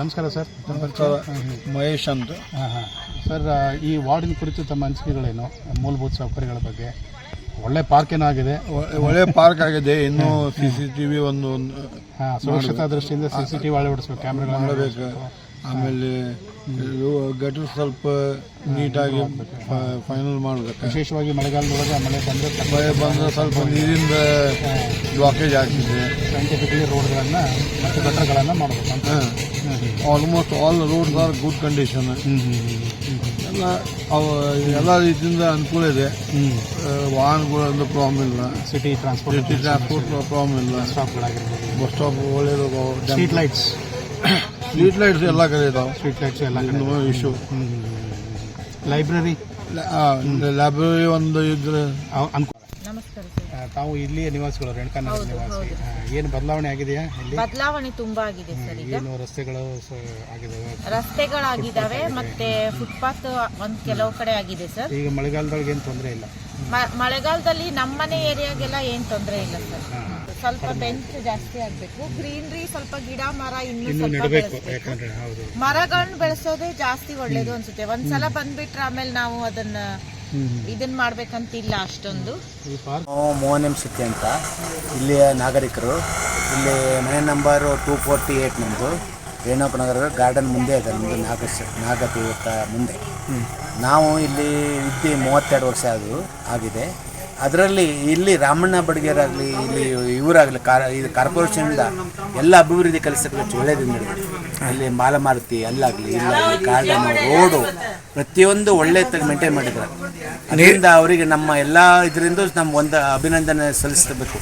ನಮಸ್ಕಾರ ಸರ್. ಮಹೇಶ್ ಅಂತ. ಸರ್, ಈ ವಾರ್ಡಿನ ಕುರಿತು ತಮ್ಮ ಅನಿಸಿಕೆಗಳೇನು? ಮೂಲಭೂತ ಸೌಕರ್ಯಗಳ ಬಗ್ಗೆ. ಒಳ್ಳೆ ಪಾರ್ಕ್ ಏನೋ ಆಗಿದೆ, ಒಳ್ಳೆ ಪಾರ್ಕ್ ಆಗಿದೆ. ಇನ್ನೂ CCTV ಒಂದು ಸುರಕ್ಷತಾ ದೃಷ್ಟಿಯಿಂದ CCTV ಅಳವಡಿಸ್ಬೇಕು, ಕ್ಯಾಮ್ರಾಗಳು ಮಾಡಬೇಕು. ಆಮೇಲೆ ಗಟರ್ ಸ್ವಲ್ಪ ನೀಟಾಗಿ ಫೈನಲ್ ಮಾಡಬೇಕು. ವಿಶೇಷವಾಗಿ ಮಳೆಗಾಲದೊಳಗೆ ಮಳೆ ಬಂದರೆ ಸ್ವಲ್ಪ ನೀರಿಂದ ಬ್ಲಾಕೇಜ್ ಆಗ್ತಿದೆ. ಸೈಂಟಿಫಿಕಲಿ ರೋಡ್ಗಳನ್ನು ಮತ್ತು ಗಟರ್ಗಳನ್ನು ಮಾಡಬೇಕು ಅಂತ. Almost all roads are good condition. ಎಲ್ಲ ರೀತಿಯಿಂದ ಅನುಕೂಲ ಇದೆ. ವಾಹನಗಳೊಂದು ಪ್ರಾಬ್ಲಮ್ ಇಲ್ಲ. ಸಿಟಿ ಟ್ರಾನ್ಸ್ಪೋರ್ಟ್ ಪ್ರಾಬ್ಲಮ್ ಇಲ್ಲ. ಸ್ಟಾಪ್ಗಳಾಗಿರ್ಬೋದು, ಬಸ್ ಸ್ಟಾಪ್ ಒಳ್ಳೆಯದು. ಸ್ಟ್ರೀಟ್ ಲೈಟ್ಸ್ ಎಲ್ಲ ಕಡೆ ಇದಾವೆ. ಸ್ಟ್ರೀಟ್ ಲೈಟ್ಸ್ ಎಲ್ಲ ಇಶ್ಯೂ. ಲೈಬ್ರರಿ ಒಂದು ಇದ್ರೆ ಅನುಕೂಲ. ನಮಸ್ಕಾರ ಸರ್. ತಾವು ಇಲ್ಲಿಯ ನಿವಾಸಿಗಳು, ರೇಣುಕಾನಗರ ನಿವಾಸಿ. ಏನು ಬದಲಾವಣೆ ಆಗಿದೆಯಾ ಇಲ್ಲಿ? ಬದಲಾವಣೆ ತುಂಬಾ ಆಗಿದೆ ಸರ್. ಈಗ ಏನು ರಸ್ತೆಗಳು ಆಗಿದಾವೆ? ರಸ್ತೆಗಳಾಗಿದ್ದಾವೆ, ಮತ್ತೆ ಫುಟ್ಪಾತ್ ಒಂದ್ ಕೆಲವು ಕಡೆ ಆಗಿದೆ ಸರ್. ಈಗ ಮಳೆಗಾಲದೊಳಗೆ ಏನು ತೊಂದರೆ ಇಲ್ಲ. ಮಳೆಗಾಲದಲ್ಲಿ ನಮ್ಮನೆ ಏರಿಯಾಗೆಲ್ಲ ಏನ್ ತೊಂದರೆ ಇಲ್ಲ ಸರ್. ಸ್ವಲ್ಪ ಬೆಂಚ್ ಜಾಸ್ತಿ ಆಗ್ಬೇಕು, ಗ್ರೀನರಿ ಸ್ವಲ್ಪ ಗಿಡ ಮರ ಇನ್ನೂ ಸ್ವಲ್ಪ ಬೆಳೆಸ್ಬೇಕು. ಮರಗಳನ್ನ ಬೆಳೆಸೋದೇ ಜಾಸ್ತಿ ಒಳ್ಳೇದು ಅನ್ಸುತ್ತೆ. ಒಂದ್ಸಲ ಬಂದ್ಬಿಟ್ರೆ ಆಮೇಲೆ ನಾವು ಇದನ್ನ ಮಾಡ್ಬೇಕಂತಿಲ್ಲ ಅಷ್ಟೊಂದು. ಮೋಹನ್ ಎಂ ಸಿಟಿ ಅಂತ ಇಲ್ಲಿಯ ನಾಗರಿಕರು. ಇಲ್ಲಿ ಮನೆ ನಂಬರ್ 248 ನಮ್ಮದು. ರೇಣುಕಾನಗರ ಗಾರ್ಡನ್ ಮುಂದೆ ಇದೆ ನಮ್ಮದು, ನಾಗತೀರ್ಥ ಮುಂದೆ. ನಾವು ಇಲ್ಲಿ ಇದ್ದು 32 ವರ್ಷ ಆಗಿದೆ. ಅದರಲ್ಲಿ ಇಲ್ಲಿ ರಾಮಣ್ಣ ಬಡಿಗೇರಾಗಲಿ, ಇಲ್ಲಿ ಇವರಾಗಲಿ, ಇದು ಕಾರ್ಪೊರೇಷನಿಂದ ಎಲ್ಲ ಅಭಿವೃದ್ಧಿ ಕೆಲಸಗಳು ಒಳ್ಳೆಯದಿಂದ ಅಲ್ಲಿ ಮಾಲಮಾರುತಿ ಅಲ್ಲಾಗಲಿ, ಇಲ್ಲಾಗಲಿ, ಗಾರ್ಡನ್, ರೋಡು ಪ್ರತಿಯೊಂದು ಒಳ್ಳೆ ಮೇಂಟೈನ್ ಮಾಡಿದ್ದಾರೆ. ಅದರಿಂದ ಅವರಿಗೆ ನಮ್ಮ ಎಲ್ಲ ಇದರಿಂದ ನಮ್ಮ ಒಂದು ಅಭಿನಂದನೆ ಸಲ್ಲಿಸಬೇಕು.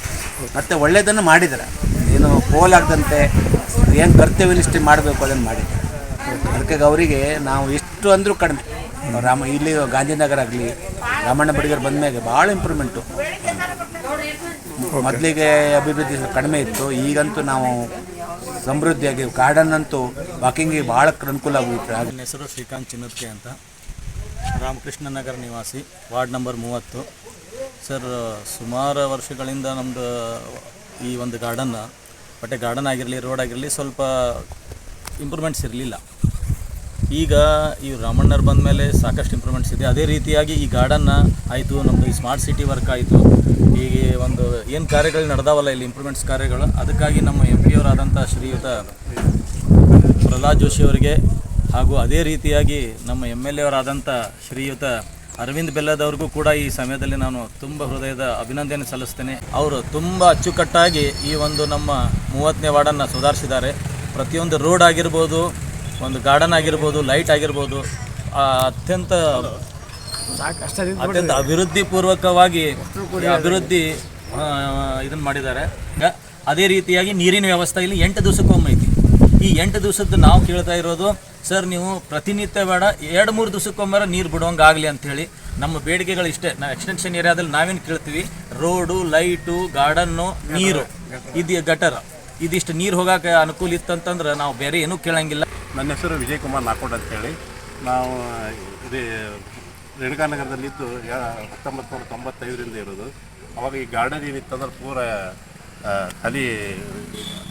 ಮತ್ತು ಒಳ್ಳೆಯದನ್ನು ಮಾಡಿದ್ದಾರೆ. ಏನು ಪೋಲಾಗದಂತೆ ಏನು ಕರ್ತವ್ಯ ನಿಷ್ಠೆ ಮಾಡಬೇಕು ಅದನ್ನು ಮಾಡಿದ್ದಾರೆ. ಅದಕ್ಕೆ ಅವರಿಗೆ ನಾವು ಎಷ್ಟು ಅಂದರೂ ಕಡಿಮೆ. ಇಲ್ಲಿ ಗಾಂಧಿನಗರ ಆಗಲಿ, ರಾಮಣ್ಣ ಬಡಿಗೇರ್ ಬಂದ್ಮೇಲೆ ಭಾಳ ಇಂಪ್ರೂವ್ಮೆಂಟು. ಮೊದಲಿಗೆ ಅಭಿವೃದ್ಧಿ ಕಡಿಮೆ ಇತ್ತು, ಈಗಂತೂ ನಾವು ಸಮೃದ್ಧಿಯಾಗಿ ಗಾರ್ಡನ್ ಅಂತೂ ವಾಕಿಂಗಿಗೆ ಭಾಳ ಅನುಕೂಲ ಆಗುತ್ತೆ. ನನ್ನ ಹೆಸರು ಶ್ರೀಕಾಂತ್ ಚಿನ್ನತ್ಕೆ ಅಂತ, ರಾಮಕೃಷ್ಣ ನಗರ ನಿವಾಸಿ, ವಾರ್ಡ್ ನಂಬರ್ 30. ಸರ್, ಸುಮಾರು ವರ್ಷಗಳಿಂದ ನಮ್ಮದು ಈ ಒಂದು ಗಾರ್ಡನ್ ಆಗಿರಲಿ, ರೋಡ್ ಆಗಿರಲಿ, ಸ್ವಲ್ಪ ಇಂಪ್ರೂವ್ಮೆಂಟ್ಸ್ ಇರಲಿಲ್ಲ. ಈಗ ಈ ರಾಮಣ್ಣರು ಬಂದ ಮೇಲೆ ಸಾಕಷ್ಟು ಇಂಪ್ರೂವ್ಮೆಂಟ್ಸ್ ಇದೆ. ಅದೇ ರೀತಿಯಾಗಿ ಈ ಗಾರ್ಡನ್ನ ಆಯಿತು, ನಮ್ಮದು ಈ ಸ್ಮಾರ್ಟ್ ಸಿಟಿ ವರ್ಕ್ ಆಯಿತು, ಈ ಒಂದು ಏನು ಕಾರ್ಯಗಳು ನಡೆದಾವಲ್ಲ ಇಲ್ಲಿ ಇಂಪ್ರೂವ್ಮೆಂಟ್ಸ್ ಕಾರ್ಯಗಳು, ಅದಕ್ಕಾಗಿ ನಮ್ಮ MP ಅವರಾದಂಥ ಶ್ರೀಯುತ ಪ್ರಹ್ಲಾದ್ ಜೋಶಿ ಅವರಿಗೆ ಹಾಗೂ ಅದೇ ರೀತಿಯಾಗಿ ನಮ್ಮ MLA ಅವರಾದಂಥ ಶ್ರೀಯುತ ಅರವಿಂದ್ ಬೆಲ್ಲದವ್ರಿಗೂ ಕೂಡ ಈ ಸಮಯದಲ್ಲಿ ನಾನು ತುಂಬ ಹೃದಯದ ಅಭಿನಂದನೆ ಸಲ್ಲಿಸ್ತೇನೆ. ಅವರು ತುಂಬ ಅಚ್ಚುಕಟ್ಟಾಗಿ ಈ ಒಂದು ನಮ್ಮ 30ನೇ ವಾರ್ಡನ್ನು ಸುಧಾರಿಸಿದ್ದಾರೆ. ಪ್ರತಿಯೊಂದು ರೋಡ್ ಆಗಿರ್ಬೋದು, ಒಂದು ಗಾರ್ಡನ್ ಆಗಿರ್ಬೋದು, ಲೈಟ್ ಆಗಿರ್ಬೋದು, ಅತ್ಯಂತ ಅಭಿವೃದ್ಧಿಪೂರ್ವಕವಾಗಿ ಇದನ್ನು ಮಾಡಿದ್ದಾರೆ. ಅದೇ ರೀತಿಯಾಗಿ ನೀರಿನ ವ್ಯವಸ್ಥೆ ಇಲ್ಲಿ 8 ದಿವಸಕ್ಕೊಮ್ಮೆ ಐತಿ. ಈ 8 ದಿವಸದ್ದು ನಾವು ಕೇಳ್ತಾ ಇರೋದು, ಸರ್ ನೀವು ಪ್ರತಿನಿತ್ಯ ಬೇಡ 2-3 ದಿವಸಕ್ಕೊಮ್ಮೆ ನೀರು ಬಿಡುವಂಗೆ ಆಗಲಿ ಅಂಥೇಳಿ ನಮ್ಮ ಬೇಡಿಕೆಗಳು ಇಷ್ಟೇ. ನಾವು ಎಕ್ಸ್ಟೆನ್ಷನ್ ಏರಿಯಾದಲ್ಲಿ ನಾವೇನು ಕೇಳ್ತೀವಿ, ರೋಡು, ಲೈಟು, ಗಾರ್ಡನ್ನು, ನೀರು, ಇದು ಗಟರ್, ಇದಿಷ್ಟು ನೀರು ಹೋಗೋಕೆ ಅನುಕೂಲ ಇತ್ತಂತಂದ್ರೆ ನಾವು ಬೇರೆ ಏನೂ ಕೇಳಂಗಿಲ್ಲ. ನನ್ನ ಹೆಸರು ವಿಜಯ್ ಕುಮಾರ್ ನಾಕೋಡ್ ಅಂತೇಳಿ. ನಾವು ಇದು ರೇಣುಕಾನಗರದಲ್ಲಿದ್ದು 1995ರಿಂದ ಇರೋದು. ಅವಾಗ ಈ ಗಾರ್ಡನ್ ಏನಿತ್ತಂದ್ರೆ ಪೂರ ಖಾಲಿ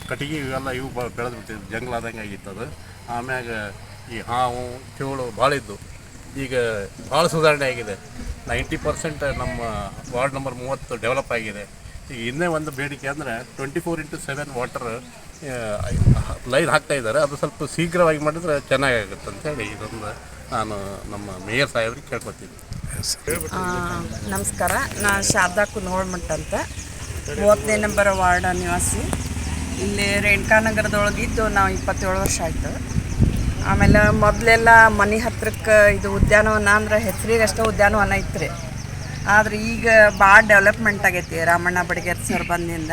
ಕಟ್ಟಿಗೆ ಇವೆಲ್ಲ ಇವು ಬೆಳೆದು ಬಿಟ್ಟಿದ್ದು, ಜಂಗ್ಲಾದಂಗೆ ಆಗಿತ್ತು ಅದು. ಆಮ್ಯಾಗ ಈ ಹಾವು, ಚೇಳು ಭಾಳ ಇದ್ದು. ಈಗ ಭಾಳ ಸುಧಾರಣೆ ಆಗಿದೆ. 90% ನಮ್ಮ ವಾರ್ಡ್ ನಂಬರ್ 30 ಡೆವಲಪ್ ಆಗಿದೆ. ಈಗ ಇನ್ನೇ ಒಂದು ಬೇಡಿಕೆ ಅಂದರೆ 24x7 ವಾಟರ್ ಲೈನ್ ಹಾಕ್ತಾ ಇದ್ದಾರೆ. ಅದು ಸ್ವಲ್ಪ ಶೀಘ್ರವಾಗಿ ಮಾಡಿದರೆ ಚೆನ್ನಾಗಾಗುತ್ತೆ ಅಂತೇಳಿ ಇದೊಂದು ನಾನು ನಮ್ಮ ಮೇಯರ್ ಸಾಹೇಬ್ರಿಗೆ ಕೇಳ್ಕೊತೀನಿ. ನಮಸ್ಕಾರ, ನಾನು ಶಾರದಾ ಕುನೋಳ್ಮಠ ಅಂತ, 30ನೇ ನಂಬರ್ ವಾರ್ಡ್ ನಿವಾಸಿ. ಇಲ್ಲಿ ರೇಣುಕಾನಗರದೊಳಗಿದ್ದು ನಾವು 27 ವರ್ಷ ಆಯಿತು. ಆಮೇಲೆ ಮೊದಲೆಲ್ಲ ಮನೆ ಹತ್ರಕ್ಕೆ ಇದು ಉದ್ಯಾನವನ ಅಂದ್ರೆ ಹೆಸರಿಗೆ ಅಷ್ಟೇ ಉದ್ಯಾನವನ ಇತ್ತು. ಆದರೆ ಈಗ ಭಾಳ ಡೆವಲಪ್ಮೆಂಟ್ ಆಗೈತಿ ರಾಮಣ್ಣ ಬಡಿಗೇರ್ ಸರ್ ಬಂದಿಂದ.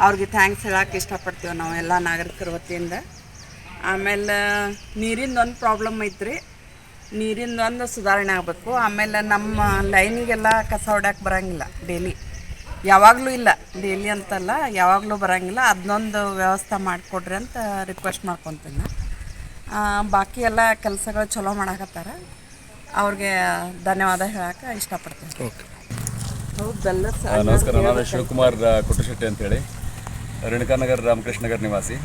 ಅವ್ರಿಗೆ ಥ್ಯಾಂಕ್ಸ್ ಹೇಳಕ್ಕೆ ಇಷ್ಟಪಡ್ತೀವಿ ನಾವು ಎಲ್ಲ ನಾಗರಿಕರ ವತಿಯಿಂದ. ಆಮೇಲೆ ನೀರಿಂದ ಒಂದು ಪ್ರಾಬ್ಲಮ್ ಐತ್ರಿ, ನೀರಿಂದ ಒಂದು ಸುಧಾರಣೆ ಆಗಬೇಕು. ಆಮೇಲೆ ನಮ್ಮ ಲೈನಿಗೆಲ್ಲ ಕಸ ಹೊಡ್ಯಕ್ಕೆ ಬರೋಂಗಿಲ್ಲ ಡೈಲಿ, ಯಾವಾಗಲೂ ಇಲ್ಲ, ಡೈಲಿ ಅಂತಲ್ಲ ಯಾವಾಗಲೂ ಬರೋಂಗಿಲ್ಲ. ಅದನ್ನೊಂದು ವ್ಯವಸ್ಥೆ ಮಾಡಿಕೊಡ್ರಿ ಅಂತ ರಿಕ್ವೆಸ್ಟ್ ಮಾಡ್ಕೊತೀನಿ. ಬಾಕಿ ಎಲ್ಲ ಕೆಲಸಗಳು ಚಲೋ ಮಾಡಕತ್ತಾರ. ಅವ್ರಿಗೆ ಧನ್ಯವಾದ ಹೇಳಕ್ಕೆ ಇಷ್ಟಪಡ್ತೀನಿ. ನಮಸ್ಕಾರ, ನಾನು ಶಿವಕುಮಾರ್ ಕುಟ್ಟಶೆಟ್ಟಿ ಅಂತೇಳಿ ರೇಣುಕಾನಗರ್ ರಾಮಕೃಷ್ಣ ನಗರ್ ನಿವಾಸಿ.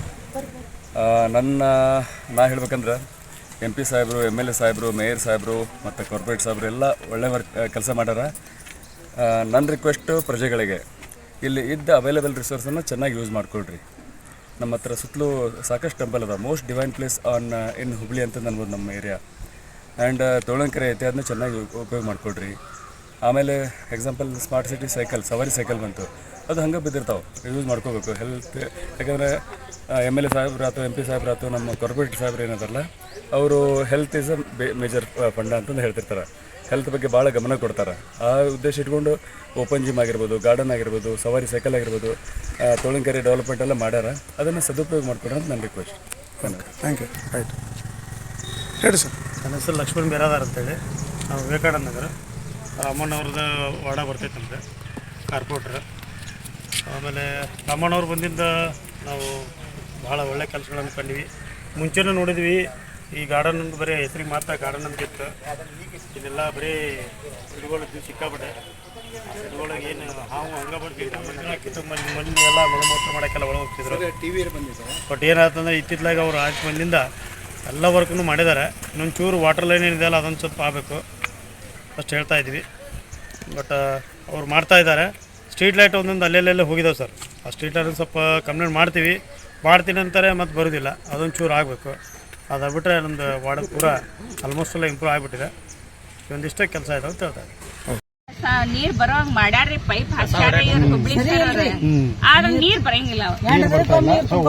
ನಾ ಹೇಳ್ಬೇಕಂದ್ರೆ MP ಸಾಹೇಬರು, MLA ಸಾಹೇಬರು, ಮೇಯರ್ ಸಾಹೇಬರು ಮತ್ತು ಕಾರ್ಪೊರೇಟ್ ಸಾಹೇಬರು ಎಲ್ಲ ಒಳ್ಳೆ ಕೆಲಸ ಮಾಡ್ಯಾರ. ನನ್ನ ರಿಕ್ವೆಸ್ಟು ಪ್ರಜೆಗಳಿಗೆ ಇಲ್ಲಿ ಇದ್ದ ಅವೈಲೇಬಲ್ ರಿಸೋರ್ಸನ್ನು ಚೆನ್ನಾಗಿ ಯೂಸ್ ಮಾಡಿಕೊಳ್ರಿ. ನಮ್ಮ ಹತ್ರ ಸುತ್ತಲೂ ಸಾಕಷ್ಟು ಟೆಂಪಲ್ ಅದ. Most divine place in Hubli ಅಂತ ಅನ್ಬೋದು ನಮ್ಮ ಏರಿಯಾ. ಆ್ಯಂಡ್ ತೋಳಂಕೆರೆ ಐತೆ, ಅದನ್ನ ಚೆನ್ನಾಗಿ ಉಪಯೋಗ ಮಾಡಿಕೊಡ್ರಿ. ಆಮೇಲೆ ಎಕ್ಸಾಂಪಲ್ ಸ್ಮಾರ್ಟ್ ಸಿಟಿ ಸೈಕಲ್, ಸವಾರಿ ಸೈಕಲ್ ಬಂತು, ಅದು ಹಂಗೆ ಬಿದ್ದಿರ್ತಾವೆ, ಯೂಸ್ ಮಾಡ್ಕೋಬೇಕು. ಹೆಲ್ತ್ ಯಾಕಂದರೆ MLA ಸಾಹೇಬ್ರು ಆಯ್ತು, MP ಸಾಹೇಬ್ರು ಆಯ್ತು, ನಮ್ಮ ಕಾರ್ಪೊರೇಟ್ ಸಾಹೇಬ್ರು ಏನದಾರಲ್ಲ ಅವರು health is a major fund ಅಂತಂದು ಹೇಳ್ತಿರ್ತಾರೆ. ಹೆಲ್ತ್ ಬಗ್ಗೆ ಭಾಳ ಗಮನ ಕೊಡ್ತಾರೆ. ಆ ಉದ್ದೇಶ ಇಟ್ಕೊಂಡು ಓಪನ್ ಜಿಮ್ ಆಗಿರ್ಬೋದು, ಗಾರ್ಡನ್ ಆಗಿರ್ಬೋದು, ಸವಾರಿ ಸೈಕಲ್ ಆಗಿರ್ಬೋದು, ತೋಳಂಕೆರೆ ಡೆವಲಪ್ಮೆಂಟ್ ಎಲ್ಲ ಮಾಡ್ಯಾರ. ಅದನ್ನು ಸದುಪಯೋಗ ಮಾಡ್ಕೊಡ್ರಿ ಅಂತ ನನ್ನ ರಿಕ್ವೆಸ್ಟ್. Thank you. ರೈಟ್, ಹೇಳಿ ಸರ್. ನನ್ನ ಹೆಸರು ಲಕ್ಷ್ಮಣ್ ಬೇರಾದಾರ್ ಅಂತೇಳಿ, ನಾವು ವಿವೇಕಾನಂದ ನಗರ, ರಾಮಣ್ಣವ್ರದ್ದು ವಾರ್ಡ ಬರ್ತೈತೆ ನಮಗೆ ಕಾರ್ಪೊರೇಟ್ರ್. ಆಮೇಲೆ ರಾಮಣ್ಣವ್ರು ಬಂದಿಂದ ನಾವು ಭಾಳ ಒಳ್ಳೆ ಕೆಲಸಗಳನ್ನು ಕಂಡ್ವಿ. ಮುಂಚೆನೂ ನೋಡಿದ್ವಿ, ಈ ಗಾರ್ಡನ್ ಬರೀ ಹೆಸರಿಗೆ ಮಾತ್ರ ಗಾರ್ಡನ್ ಅಂತಿತ್ತು. ಇದೆಲ್ಲ ಬರೀ ಗಿಡಗಳಿದ್ದು ಸಿಕ್ಕಾಪಟ್ಟೆ. ಆ ಗಿಡಗಳಿಗೆ ಏನು ಹಾವು ಹಂಗೆ ಬರ್ತಿದ್ರು, ಮಂದಿ ಎಲ್ಲ ಮಲಮೂತ್ರ ಮಾಡೋಕ್ಕೆಲ್ಲ ಒಳಗೆ ಹೋಗ್ತಿದ್ರು. ಬಟ್ ಏನಾಯ್ತಂದ್ರೆ ಇತ್ತಿತ್ತಲಾಗ ಅವ್ರು ಆಯ್ತು ಮಂದಿಯಿಂದ ಎಲ್ಲ ವರ್ಕನ್ನು ಮಾಡಿದ್ದಾರೆ. ಇನ್ನೊಂದು ಚೂರು ವಾಟರ್ ಲೈನ್ ಏನಿದೆಯಲ್ಲ ಅದೊಂದು ಸ್ವಲ್ಪ ಆಗಬೇಕು ಅಷ್ಟು ಹೇಳ್ತಾ ಇದ್ವಿ. ಬಟ್ ಅವ್ರು ಮಾಡ್ತಾ ಇದ್ದಾರೆ. ಸ್ಟ್ರೀಟ್ ಲೈಟ್ ಒಂದೊಂದು ಅಲ್ಲೆಲ್ಲೆಲ್ಲ ಹೋಗಿದ್ದಾವೆ ಸರ್. ಆ ಸ್ಟ್ರೀಟ್ ಲೈಟ್ ಸ್ವಲ್ಪ ಕಂಪ್ಲೇಂಟ್ ಮಾಡ್ತೀನಿ ಅಂತಾರೆ, ಮತ್ತು ಬರೋದಿಲ್ಲ. ಅದೊಂದು ಚೂರು ಆಗಬೇಕು. ಅದಾಗ್ಬಿಟ್ರೆ ನಮ್ಮದು ವಾರ್ಡ್ ಪೂರ ಆಲ್ಮೋಸ್ಟ್ ಎಲ್ಲ ಇಂಪ್ರೂವ್ ಆಗಿಬಿಟ್ಟಿದೆ. ಒಂದಿಷ್ಟೇ ಕೆಲಸ ಆಯ್ತು ಅಂತ ಹೇಳ್ತಾರೆ. ನೀರ್ ಬರೋಂಗ್ ಮಾಡ್ಯಾರ್ರಿ, ಪೈಪ್ ಹಾಕ್ಯಾರ್ರಿ ಹುಬ್ಳಿ ಆದ್ರೆ ನೀರ್ ಬರಂಗಿಲ್ಲ.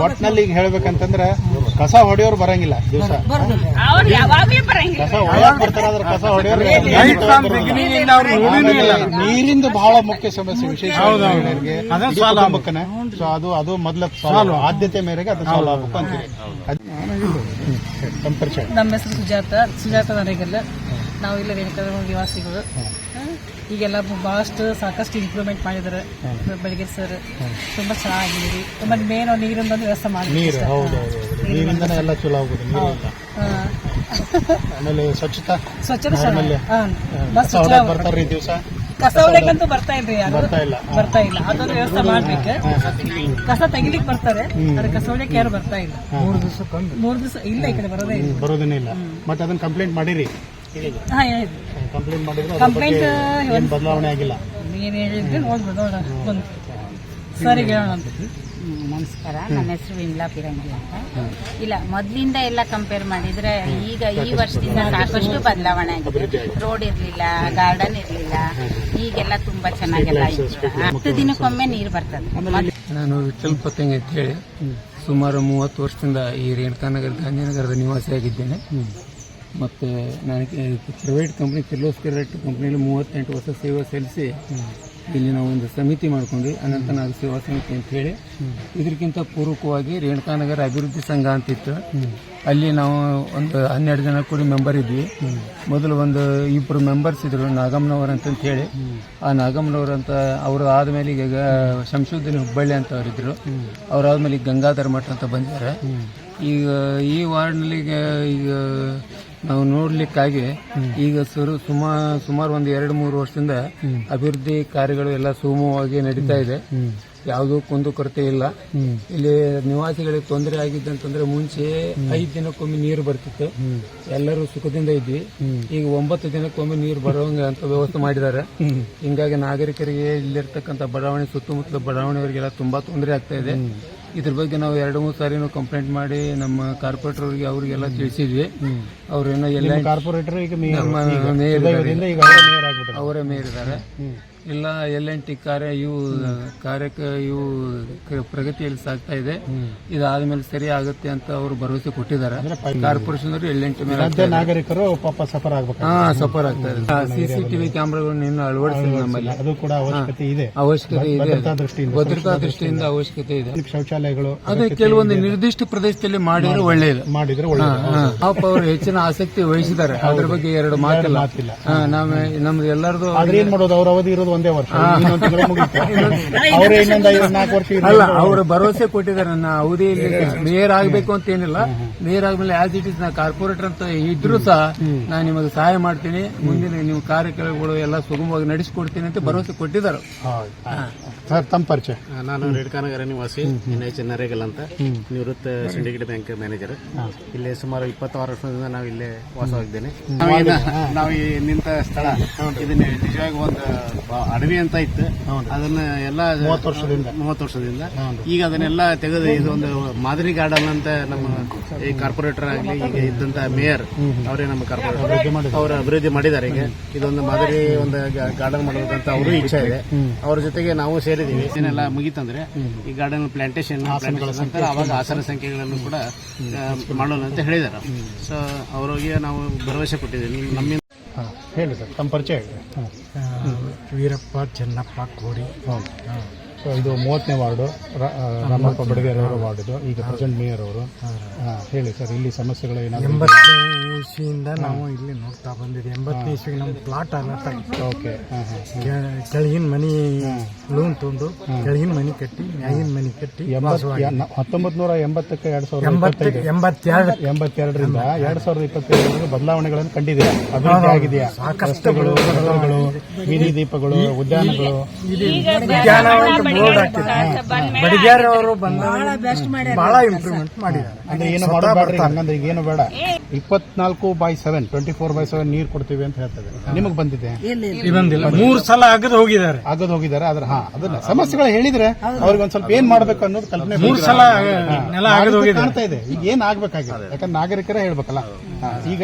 ಒಟ್ನಲ್ಲಿ ಈಗ ಹೇಳ್ಬೇಕಂತಂದ್ರೆ ಕಸ ಹೊಡೆಯೋರು ಬರಂಗಿಲ್ಲ ದಿವಸ, ಅವ್ರು ಯಾವಾಗ್ಲೂ ಬರಂಗಿಲ್ಲ. ಕಸ ಹೊಡೆಯೋರು ಬರ್ತಾರೆ, ಆದ್ರೆ ಕಸ ಹೊಡೆಯೋರು ನೀರಿಂದ ಬಹಳ ಮುಖ್ಯ ಸಮಸ್ಯೆ, ವಿಶೇಷ ಕುಟುಂಬಕ್ಕನೆ. ಸೊ ಅದು ಮೊದಲ ಆದ್ಯತೆ ಮೇರೆಗೆ ಅದು ಸಾಲ್ವ್ ಆಗಬೇಕು ಅಂತೀವಿ. ನಮ್ಮ ಹೆಸರು ಸುಜಾತ ನರೇಗಲ್ಲ. ನಾವು ಇಲ್ಲಿ ರೇಣುಕಾನಗರ ನಿವಾಸಿಗಳು. ಈಗೆಲ್ಲ ಬಹಳಷ್ಟು ಸಾಕಷ್ಟು ಇಂಪ್ರೂವ್ಮೆಂಟ್ ಮಾಡಿದ್ದಾರೆ ಬೆಳಗ್ಗೆ ಸರ್. ತುಂಬಾ ಚೆನ್ನಾಗಿದೆ. ಮತ್ತೆ ಮೇನ್ ನೀರಿಂದ ವ್ಯವಸ್ಥೆ ಮಾಡಿ, ನೀರಿಂದನೇ ಎಲ್ಲ ಚಲೋ ಆಗುದು. ಆಮೇಲೆ ಸ್ವಚ್ಛತೆ ಬರ್ತಾರ್ರಿ ದಿವಸ. ಕಸ ಹೊಡೆಯಕ್ಕಂತೂ ಬರ್ತಾ ಇಲ್ಲ. ಅದೊಂದು ವ್ಯವಸ್ಥೆ ಮಾಡ್ಬೇಕು. ಕಸ ತೆಗಿಲಿಕ್ಕೆ ಬರ್ತಾರೆ, ಆದ್ರೆ ಕಸ ಹೊಡೆಯಕ್ಕೆ ಯಾರು ಬರ್ತಾ ಇಲ್ಲ. 3 ದಿವಸ ಇಲ್ಲ, ಈ ಕಡೆ ಬರೋದೇ ಇಲ್ಲ. ಮತ್ತೆ ಅದನ್ನ ಕಂಪ್ಲೇಂಟ್ ಮಾಡಿರಿ? ಕಂಪ್ಲೇಂಟ್ ಮಾಡಿದ್ರೆ ಕಂಪ್ಲೇಂಟ್ ಏನು ಬದಲಾವಣೆ ಆಗಿಲ್ಲ. ಏನ್ ಹೇಳಿದ್ರೆ ನೋಡ್ಬೋದು ಸರಿಗೆ ಹೇಳೋಣ ಅಂತ. ನಮಸ್ಕಾರ, ನನ್ನ ಹೆಸರು ವಿಮಲಾ ಪಿರಂಗಿ ಅಂತ. ಇಲ್ಲ, ಮೊದಲಿಂದ ಎಲ್ಲ ಕಂಪೇರ್ ಮಾಡಿದ್ರೆ ಈಗ ಈ ವರ್ಷದಿಂದ ಸಾಕಷ್ಟು ಬದಲಾವಣೆ ಆಗಿದೆ. ರೋಡ್ ಇರ್ಲಿಲ್ಲ, ಗಾರ್ಡನ್ ಇರ್ಲಿಲ್ಲ, ಈಗೆಲ್ಲ ತುಂಬಾ ಚೆನ್ನಾಗೆಲ್ಲ ಆಯ್ತು. 10 ದಿನಕ್ಕೊಮ್ಮೆ ನೀರು ಬರ್ತದೆ. ನಾನು ವಿಠಲ್ ಪತಂಗ್ ಅಂತ ಹೇಳಿ ಸುಮಾರು 30 ವರ್ಷದಿಂದ ಈ ರೇಣುಕಾನಗರ ಗಾಂಧಿನಗರದ ನಿವಾಸಿಯಾಗಿದ್ದೇನೆ. ಮತ್ತು ನನಗೆ ಪ್ರೈವೇಟ್ ಕಂಪ್ನಿ ಕಿರ್ಲೋಸ್ಕರ್ ಕಂಪ್ನಿಯಲ್ಲಿ 38 ವರ್ಷ ಸೇವೆ ಸಲ್ಲಿಸಿ ಇಲ್ಲಿ ನಾವು ಒಂದು ಸಮಿತಿ ಮಾಡ್ಕೊಂಡ್ವಿ, ಅನಂತನಾಗ್ ಸೇವಾ ಸಮಿತಿ ಅಂತ ಹೇಳಿ. ಇದಕ್ಕಿಂತ ಪೂರ್ವಕವಾಗಿ ರೇಣುಕಾನಗರ ಅಭಿವೃದ್ಧಿ ಸಂಘ ಅಂತಿತ್ತು. ಅಲ್ಲಿ ನಾವು ಒಂದು 12 ಜನ ಕೂಡಿ ಮೆಂಬರ್ ಇದ್ವಿ. ಮೊದಲು ಒಂದು 2 ಮೆಂಬರ್ಸ್ ಇದ್ರು, ನಾಗಮ್ಮನವರ್ ಅಂತ ಹೇಳಿ. ಆ ನಾಗಮ್ಮನವರ್ ಅಂತ ಅವರು ಆದಮೇಲೆ ಈಗ ಶಂಶುದ್ದೀನ್ ಹುಬ್ಬಳ್ಳಿ ಅಂತ ಅವರಿದ್ರು. ಅವರಾದ್ಮೇಲೆ ಗಂಗಾಧರ ಮಠ ಅಂತ ಬಂದಿದ್ದಾರೆ. ಈಗ ಈ ವಾರ್ಡ್ನಲ್ಲಿ ಈಗ ನಾವು ನೋಡ್ಲಿಕ್ಕಾಗಿ ಈಗ ಸುಮಾರು ಒಂದು 2-3 ವರ್ಷದಿಂದ ಅಭಿವೃದ್ಧಿ ಕಾರ್ಯಗಳು ಎಲ್ಲ ಸುಗಮವಾಗಿ ನಡೀತಾ ಇದೆ. ಯಾವುದೂ ಕುಂದುಕೊರತೆ ಇಲ್ಲ. ಇಲ್ಲಿ ನಿವಾಸಿಗಳಿಗೆ ತೊಂದರೆ ಆಗಿದ್ದಂತಂದ್ರೆ ಮುಂಚೆ 5 ದಿನಕ್ಕೊಮ್ಮೆ ನೀರು ಬರ್ತಿತ್ತು, ಎಲ್ಲರೂ ಸುಖದಿಂದ ಇದ್ವಿ. ಈಗ 9 ದಿನಕ್ಕೊಮ್ಮೆ ನೀರು ಬರೋಂಗ ಅಂತ ವ್ಯವಸ್ಥೆ ಮಾಡಿದ್ದಾರೆ. ಹಿಂಗಾಗಿ ನಾಗರಿಕರಿಗೆ ಇಲ್ಲಿರ್ತಕ್ಕಂಥ ಬಡಾವಣೆ, ಸುತ್ತಮುತ್ತಲ ಬಡಾವಣೆಯವರಿಗೆಲ್ಲ ತುಂಬಾ ತೊಂದರೆ ಆಗ್ತಾ ಇದೆ. ಇದ್ರ ಬಗ್ಗೆ ನಾವು 2-3 ಸಾರಿನೂ ಕಂಪ್ಲೇಂಟ್ ಮಾಡಿ ನಮ್ಮ ಕಾರ್ಪೊರೇಟರ್ ಅವರಿಗೆಲ್ಲ ತಿಳಿಸಿದ್ವಿ. ಅವ್ರೇನೋ ಎಲ್ಲ ಕಾರ್ಪೊರೇಟರ್ ಈಗ ಅವರೇ ಮೇಯರ್ ಇದ್ದಾರೆ. ಇಲ್ಲ L&T ಕಾರ್ಯಕ್ಕೆ ಪ್ರಗತಿಯಲ್ಲಿ ಸಾಗ್ತಾ ಇದೆ. ಇದಾದ್ಮೇಲೆ ಸರಿ ಆಗುತ್ತೆ ಅಂತ ಅವರು ಭರವಸೆ ಕೊಟ್ಟಿದ್ದಾರೆ. ಕಾರ್ಪೊರೇಷನ್ ಅವರು L&T ಮೇಲೆ ನಾಗರಿಕರು ಪಾಪ ಸಫರ್ ಆಗ್ಬೇಕು. ಸಫರ್ ಆಗ್ತಾ ಇದೆ. CCTV ಕ್ಯಾಮೆರಾಗಳನ್ನು ಇನ್ನೂ ಅಳವಡಿಸಿಲ್ಲ ನಮ್ಮಲ್ಲಿ. ಅದು ಕೂಡ ಅವಶ್ಯಕತೆ ಇದೆ. ಭದ್ರತಾ ದೃಷ್ಟಿಯಿಂದ ಅವಶ್ಯಕತೆ ಇದೆ. ಶೌಚಾಲಯಗಳು ಅದೇ ಕೆಲವೊಂದು ನಿರ್ದಿಷ್ಟ ಪ್ರದೇಶದಲ್ಲಿ ಮಾಡಿದ್ರೆ ಒಳ್ಳೆಯದು. ಅವರು ಹೆಚ್ಚಿನ ಆಸಕ್ತಿ ವಹಿಸಿದ್ದಾರೆ. ಅದ್ರ ಬಗ್ಗೆ 2 ಮಾತಿಲ್ಲ. ನಮ್ದು ಎಲ್ಲರದು ಏನ್ ಮಾಡೋದು, ಅವ್ರ ಅವಧಿ ಇರೋದು ಒಂದೇ ವರ್ಷ, ಇನ್ನೊಂದು ತಿಂಗಳು ಮುಗಿತು. ಅವರೇ ಇನ್ನೊಂದು 4 ವರ್ಷ ಅಲ್ಲ, ಅವರು ಭರವಸೆ ಕೊಟ್ಟಿದ್ದಾರೆ. ನನ್ನ ಅವಧಿಯಲ್ಲಿ ಮೇಯರ್ ಆಗ್ಬೇಕು ಅಂತ ಏನಿಲ್ಲ, ಮೇಯರ್ ಆದ್ಮೇಲೆ ಆಸ್ ಇಟ್ ಇಸ್ ನಾ ಕಾರ್ಪೊರೇಟರ್ ಅಂತ ಇದ್ರೂ ಸಹ ನಾನು ನಿಮಗೆ ಸಹಾಯ ಮಾಡ್ತೀನಿ, ಮುಂದಿನ ನೀವು ಕಾರ್ಯಕ್ರಮಗಳು ಎಲ್ಲ ಸುಗಮವಾಗಿ ನಡೆಸಿಕೊಡ್ತೀನಿ ಅಂತ ಭರವಸೆ ಕೊಟ್ಟಿದ್ದಾರೆ. ಸರ್, ತಮ್ಮ ಪರಿಚಯ? ನಾನು ರೇಣುಕಾನಗರ ನಿವಾಸಿ NH ನರೇಗಲ್ ಅಂತ, ನಿವೃತ್ತ ಸಿಂಡಿಕೇಟ್ ಬ್ಯಾಂಕ್ ಮ್ಯಾನೇಜರ್. ಇಲ್ಲಿ ಸುಮಾರು 26 ವರ್ಷದಿಂದ ನಾವು ಇಲ್ಲೇ ವಾಸವಾಗಿದ್ದೇನೆ. ನಾವು ಈ ನಿಂತ ಸ್ಥಳ ಇದನ್ನ ನಿಜವಾಗಿ ಒಂದು ಅಡವಿ ಅಂತ ಇತ್ತು, ಅದನ್ನ ಎಲ್ಲ 30 ವರ್ಷದಿಂದ ಈಗ ಅದನ್ನೆಲ್ಲ ತೆಗೆದು ಇದು ಒಂದು ಮಾದರಿ ಗಾರ್ಡನ್ ಅಂತ ನಮ್ಮ ಈ ಕಾರ್ಪೊರೇಟರ್ ಆಗಲಿ ಈಗ ಇದ್ದಂತ ಮೇಯರ್ ಅವರೇ ನಮ್ಮ ಕಾರ್ಪೊರೇಟರ್ ಅವರು ಅಭಿವೃದ್ಧಿ ಮಾಡಿದ್ದಾರೆ. ಈಗ ಇದೊಂದು ಮಾದರಿ ಒಂದು ಗಾರ್ಡನ್ ಮಾಡಬೇಕಂತ ಅವರು ಇಚ್ಛೆ ಇದೆ. ಅವ್ರ ಜೊತೆಗೆ ನಾವು ಸೇರಿದೀವಿ. ಇದನ್ನೆಲ್ಲ ಮುಗಿತಂದ್ರೆ ಈ ಗಾರ್ಡನ್ ಪ್ಲಾಂಟೇಶನ್ ನಂತರ ಅವಾಗ ಆಸನ ಸಂಖ್ಯೆಗಳನ್ನು ಕೂಡ ಮಾಡೋಣ ಅಂತ ಹೇಳಿದ್ದಾರೆ. ಸೊ ಅವರಿಗೆ ನಾವು ಭರವಸೆ ಕೊಟ್ಟಿದ್ದೀವಿ. ನಮ್ಮಿಂದ ಹೇಳಿ ಸರ್, ತಮ್ಮ ಪರಿಚಯ ಹೇಳಿ. ವೀರಪ್ಪ ಚೆನ್ನಪ್ಪ ಕೋಡಿ. ಸೊ ಇದು 30ನೇ ವಾರ್ಡು, ರಾಮಪ್ಪ ಬಡಗೇರ್ ಅವರ ವಾರ್ಡ್ ಇದು, ಈಗ ಪ್ರೆಸೆಂಟ್ ಮೇಯರ್ ಅವರು. ಹೇಳಿ ಸರ್, ಇಲ್ಲಿ ಸಮಸ್ಯೆಗಳು ಏನಾದ್ರು? 80ನೇ ಇಸ್ವಿಯಿಂದ ನಾವು ಇಲ್ಲಿ ನೋಡ್ತಾ ಬಂದಿದ್ದೀವಿ. 80ನೇ ಇಸ್ವಿಗೆ ನಮ್ಮ ಪ್ಲಾಟ್ ಅಲರ್ಟ್ ಆಗಿತ್ತು. ಓಕೆ. ಕೆಳಗಿನ ಮನಿ ಲೋನ್ ತೊಗೊಂಡು ಕೆಳಗಿನ ಮನಿ ಕಟ್ಟಿ ಮ್ಯಾಗಿನ ಮನಿ ಕಟ್ಟಿ 1980ಕ್ಕೆ 2022ರಿಂದ 2022 ಬದಲಾವಣೆಗಳನ್ನು ಕಂಡಿದೆ, ಅಭಿವೃದ್ಧಿ ಆಗಿದೆಯಾ? ಸಾಕಷ್ಟುಗಳು, ಬೀದಿ ದೀಪಗಳು, ಉದ್ಯಾನಗಳು, ಬೋರ್ಡ್ ಹಾಕಿದ್ರು. ಬಡಿಗೇರ್ ಅವರು ಬಹಳ ಇಂಪ್ರೂವ್ಮೆಂಟ್ ಮಾಡಿದ್ದಾರೆ. ಅಂದ್ರೆ ಏನು ಮಾಡಬೇಡ್ರಿ, ಹಂಗಂದ್ರೆ ಈಗ ಏನು ಬೇಡ, 24/7 24/7 ನೀರು ಕೊಡ್ತೀವಿ ಅಂತ ಹೇಳ್ತಾರೆ. ನಿಮಗೆ ಬಂದಿದೆ? ಬಂದಿಲ್ಲ. 3 ಸಲ ಆಗದ್ ಹೋಗಿದ್ದಾರೆ. ಅದ್ರ ಅದನ್ನ ಸಮಸ್ಯೆಗಳು ಹೇಳಿದ್ರೆ ಅವ್ರಿಗೆ ಒಂದ್ ಸ್ವಲ್ಪ ಏನ್ ಮಾಡ್ಬೇಕು ಅನ್ನೋದು ಕಲ್ಪನೆ. 3 ಸಲ ನೆಲ ಆಗದ್ ಹೋಗಿದೆ ಕಾಣ್ತಾ ಇದೆ. ಈಗ ಏನ್ ಆಗ್ಬೇಕಾಗಿದೆ, ಯಾಕಂದ್ರೆ ನಾಗರಿಕರೇ ಹೇಳ್ಬೇಕಲ್ಲ. ಈಗ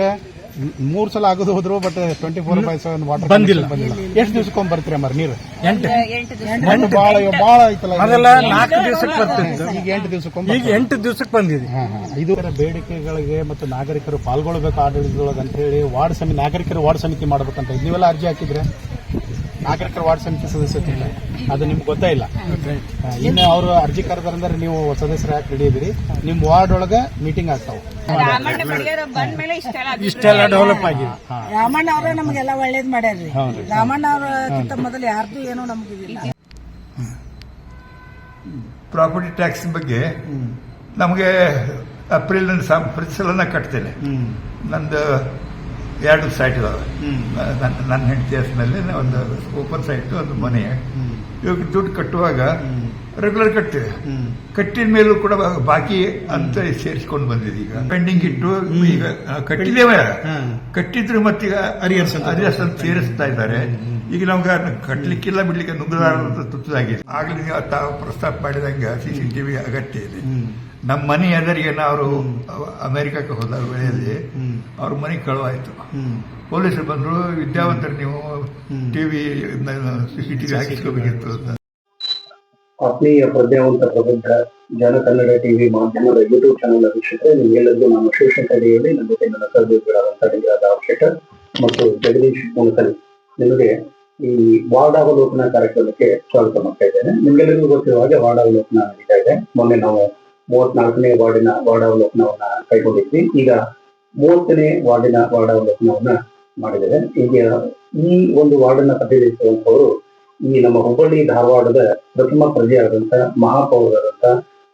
3 ಸಲ ಆಗೋದು ಹೋದ್ರು, ಬಟ್ 24/7 ವಾಟರ್ ಬಂದಿಲ್ಲ. ಎಷ್ಟು ದಿವಸಕ್ಕೊಮ್ಮೆ ಬರ್ತೀರಿ ಅಮ್ಮ ನೀರು? 8 ಬಾಳ ಐತಲ್ಲ. ಅದೆಲ್ಲ 4 ದಿವಸಕ್ಕೆ ಬರ್ತಿತ್ತು, ಈಗ 8 ದಿವಸಕ್ಕೊಮ್ಮೆ. ಈಗ 8 ದಿವಸಕ್ಕೆ ಬಂದಿದೆ. ಇದು ಬೇಡಿಕೆಗಳಿಗೆ ಮತ್ತು ನಾಗರಿಕರು ಪಾಲ್ಗೊಳ್ಬೇಕು ಆಡಳಿತದೊಳಗೆ ಅಂತ ಹೇಳಿ ನಾಗರಿಕರ ವಾರ್ಡ್ ಸಮಿತಿ ಮಾಡ್ಬೇಕಂತ ನೀವೆಲ್ಲ ಅರ್ಜಿ ಹಾಕಿದ್ರೆ ನಾಗರಿಕರ ವಾರ್ಡ್ ಸಮಿತಿ ಸದಸ್ಯರಿಲ್ಲ, ಅದು ನಿಮ್ಗೆ ಗೊತ್ತೇ ಇಲ್ಲ. ಇನ್ನು ಅವರು ಅರ್ಜಿ ಕರೆದ್ರೆ ನೀವು ಸದಸ್ಯರು ಯಾಕೆ ಹಿಡಿಯಿದ್ರಿ? ನಿಮ್ ವಾರ್ಡ್ ಒಳಗೆ ಮೀಟಿಂಗ್ ಆಗ್ತಾವ. ಇಷ್ಟೆಲ್ಲ ಡೆವಲಪ್ ಆಗಿದೆ. ರಾಮಣ್ಣ ಅವರೇ ನಮಗೆಲ್ಲ ಒಳ್ಳೇದ್ ಮಾಡ್ಯಾರ್ರಿ. ರಾಮಣ್ಣ ಅವರ ಮೊದಲು ಯಾರ್ದು ಏನೋ ನಮಗಿದಿಲ್ಲ. ಪ್ರಾಪರ್ಟಿ ಟ್ಯಾಕ್ಸ್ ಬಗ್ಗೆ ನಮಗೆ ಏಪ್ರಿಲ್ ಪ್ರತಿ ಸಲನ ಕಟ್ತೇನೆ. ನಂದು 2 ಸೈಟ್ ಇದಾವೆ. ನನ್ನ ಹೆಂಡತಿ ಹೆಸರಿನಲ್ಲಿ ಒಂದು ಓಪನ್ ಸೈಟ್, ಒಂದು ಮನೆ. ಇವಾಗ ದುಡ್ಡು ಕಟ್ಟುವಾಗ ರೆಗ್ಯುಲರ್ ಕಟ್ತೀವಿ. ಕಟ್ಟಿದ ಮೇಲೂ ಕೂಡ ಬಾಕಿ ಅಂತ ಸೇರಿಸ್ಕೊಂಡು ಬಂದಿದೆ. ಈಗ ಪೆಂಡಿಂಗ್ ಇಟ್ಟು ಈಗ ಕಟ್ಟಿದ್ದೇವೆ, ಕಟ್ಟಿದ್ರು ಮತ್ತೀಗ ಅರಿಯರ್ಸ್ ಅಂತ ಸೇರಿಸ್ತಾ ಇದ್ದಾರೆ. ಈಗ ನಮ್ಗೆ ಕಟ್ಟಲಿಕ್ಕಿಲ್ಲ, ಬಿಡ್ಲಿಕ್ಕೆ ನುಗ್ಗಲಾರ ತುತ್ತಾಗಿದೆ. ಆಗ್ಲಿ ನೀವು ತಾವು ಪ್ರಸ್ತಾಪ ಮಾಡಿದಂಗೆ CCTV ಅಗತ್ಯ ಇದೆ. ನಮ್ಮ ಮನೆ ಎದರಿಗೆ ಅವರು ಅಮೆರಿಕಕ್ಕೆ ಹೋದ ವೇಳೆಯಲ್ಲಿ ಅವ್ರ ಮನೆ ಕಳುವಾಯ್ತು. ಪೊಲೀಸರು ಬಂದರು, ವಿದ್ಯಾವಂತರು ನೀವು ಟಿವಿ CCTV ಹಾಕಿಸ್ಕೋಬೇಕಿತ್ತು ಅಂತ. ಆತ್ಮೀಯ ಪ್ರಜ್ಞಾವಂತ ಪ್ರಬುದ್ಧ ಜನ ಕನ್ನಡ ಟಿವಿ ಮಾಧ್ಯಮದ ಯೂಟ್ಯೂಬ್ ಚಾನೆಲ್ ವೀಕ್ಷಕರೇ, ನಿಮಗೆಲ್ಲರಿಗೂ ನಾನು ಶಿವಶಂಕರ್ ಅಡಿಯಲ್ಲಿ ನನ್ನ ಜೊತೆ ನನ್ನ ಸಹೋದ್ಯೋಗಿಗಳಾದಂತಹ ಡಿಂಗರಾಜ ಅವಶೇಖರ್ ಮತ್ತು ಜಗದೀಶ್ ಮುನಕಲಿ ನಿಮಗೆ ಈ ವಾರ್ಡಾವಲೋಕನ ಕಾರ್ಯಕ್ರಮಕ್ಕೆ ಸ್ವಾಗತ ಮಾಡ್ತಾ ಇದ್ದೇನೆ. ನಿಮ್ಗೆಲ್ಲರಿಗೂ ಗೊತ್ತಿರುವ ಹಾಗೆ ವಾರ್ಡಾವಲೋಕನ ನಡೀತಾ ಇದೆ. ಮೊನ್ನೆ ನಾವು 34ನೇ ವಾರ್ಡಿನ ವಾರ್ಡಾವಲೋಕನವನ್ನ ಕೈಗೊಂಡಿದ್ವಿ. ಈಗ 30ನೇ ವಾರ್ಡಿನ ವಾರ್ಡಾವಲೋಕನವನ್ನ ಮಾಡಿದ್ದೇವೆ. ಈಗ ಈ ಒಂದು ವಾರ್ಡನ್ನ ಪ್ರತಿನಿಧಿಸುವಂತವರು ಈ ನಮ್ಮ ಹುಬ್ಬಳ್ಳಿ ಧಾರವಾಡದ ಪ್ರಥಮ ಪ್ರಜೆಯಾದಂತಹ ಮಹಾಪೌರರಾದಂತ